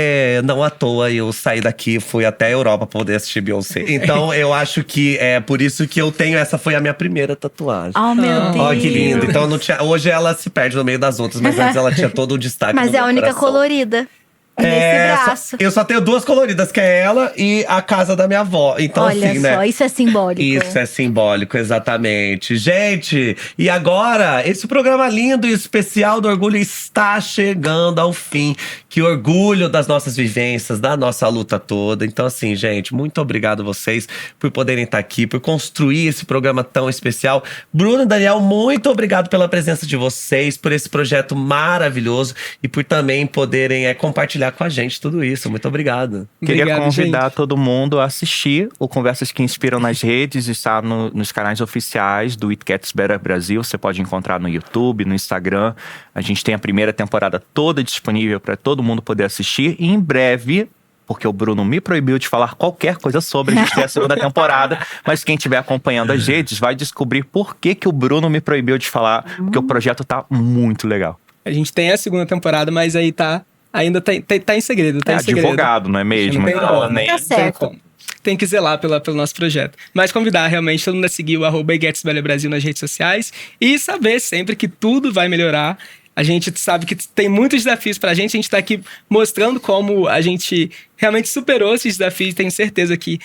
não à toa, eu saí daqui, fui até a Europa pra poder assistir Beyoncé. Então eu acho que é por isso que eu tenho, essa foi a minha primeira tatuagem. Oh, meu Deus. Olha que lindo. Então não tinha, hoje ela se perde no meio das outras, mas antes ela tinha todo o destaque. Mas no é a meu única coração. colorida. Nesse braço. Eu só tenho 2 coloridas, que é ela e a casa da minha avó. Então, Olha assim, só, né? isso é simbólico. Isso é simbólico, exatamente. Gente, e agora, esse programa lindo e especial do Orgulho está chegando ao fim. Que orgulho das nossas vivências, da nossa luta toda. Então, assim, gente, muito obrigado vocês por poderem estar aqui, por construir esse programa tão especial. Bruno e Daniel, muito obrigado pela presença de vocês, por esse projeto maravilhoso e por também poderem compartilhar com a gente tudo isso. Muito obrigado. Queria Obrigado, convidar gente. todo mundo a assistir o Conversas que Inspiram nas redes. Está nos canais oficiais do It Gets Better Brasil. Você pode encontrar no YouTube, no Instagram. A gente tem a primeira temporada toda disponível para todo mundo poder assistir. E em breve, porque o Bruno me proibiu de falar qualquer coisa sobre, a gente tem a segunda temporada. Mas quem estiver acompanhando as redes vai descobrir por que o Bruno me proibiu de falar. Porque o projeto tá muito legal. A gente tem a segunda temporada, mas aí ainda tá em segredo. Tá em segredo. Advogado, não é mesmo? Não tem como. Nem… Tá certo. Tem como. Tem que zelar pelo nosso projeto. Mas convidar realmente todo mundo a seguir o @ItGetsBetterBrasil nas redes sociais. E saber sempre que tudo vai melhorar. A gente sabe que tem muitos desafios pra gente. A gente tá aqui mostrando como a gente realmente superou esses desafios. Tenho certeza que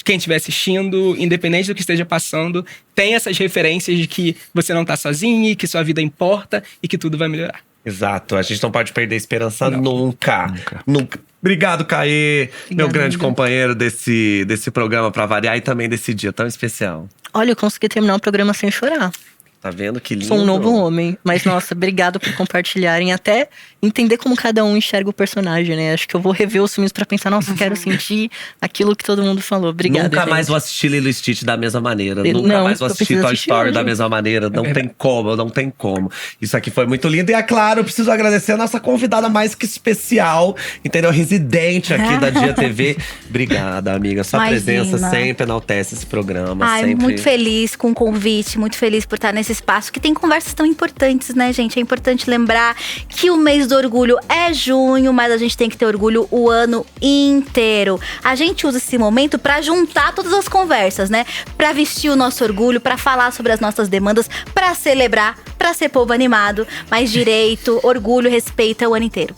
quem estiver assistindo, independente do que esteja passando, tem essas referências de que você não tá sozinho, que sua vida importa e que tudo vai melhorar. Exato, a gente não pode perder a esperança nunca. Obrigado, Caê, meu grande companheiro desse programa pra variar e também desse dia tão especial. Olha, eu consegui terminar o programa sem chorar. Tá vendo que lindo? Sou um novo homem. Mas, nossa, obrigado por compartilharem. Até entender como cada um enxerga o personagem, né? Acho que eu vou rever os filmes pra pensar, nossa, quero sentir aquilo que todo mundo falou. Obrigada, Nunca gente. mais vou assistir Lilo e Stitch da mesma maneira. Nunca Não, mais vou eu assistir preciso Toy assistir Story hoje. da mesma maneira. Não tem como, não tem como. Isso aqui foi muito lindo. E é claro, eu preciso agradecer a nossa convidada mais que especial, entendeu? Residente aqui da Dia TV. Obrigada, amiga. Sua Imagina. presença sempre enaltece esse programa. Ai, sempre… muito feliz com o convite, muito feliz por estar nesse espaço que tem conversas tão importantes, né, gente? É importante lembrar que o mês do orgulho é junho, mas a gente tem que ter orgulho o ano inteiro. A gente usa esse momento pra juntar todas as conversas, né? Pra vestir o nosso orgulho, pra falar sobre as nossas demandas, pra celebrar, pra ser povo animado, mas direito, orgulho, respeito o ano inteiro.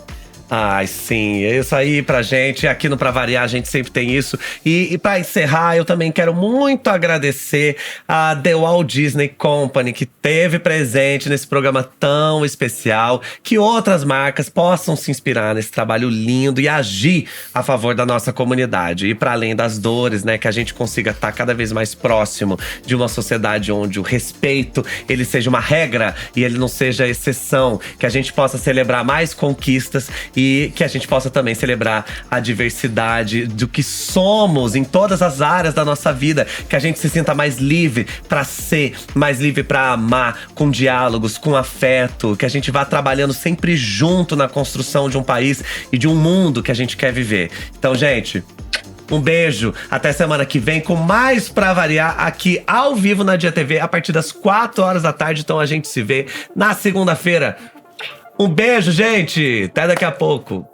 Ai, sim, isso aí pra gente, aqui no Pra Variar, a gente sempre tem isso. E pra encerrar, eu também quero muito agradecer a The Walt Disney Company, que teve presente nesse programa tão especial, que outras marcas possam se inspirar nesse trabalho lindo e agir a favor da nossa comunidade. E para além das dores, né, que a gente consiga estar cada vez mais próximo de uma sociedade onde o respeito, ele seja uma regra e ele não seja exceção, que a gente possa celebrar mais conquistas e que a gente possa também celebrar a diversidade do que somos em todas as áreas da nossa vida, que a gente se sinta mais livre para ser, mais livre para amar, com diálogos, com afeto, que a gente vá trabalhando sempre junto na construção de um país e de um mundo que a gente quer viver. Então, gente, um beijo, até semana que vem com mais Pra Variar aqui ao vivo na Dia TV a partir das 4 horas da tarde. Então a gente se vê na segunda-feira. Um beijo, gente! Até daqui a pouco.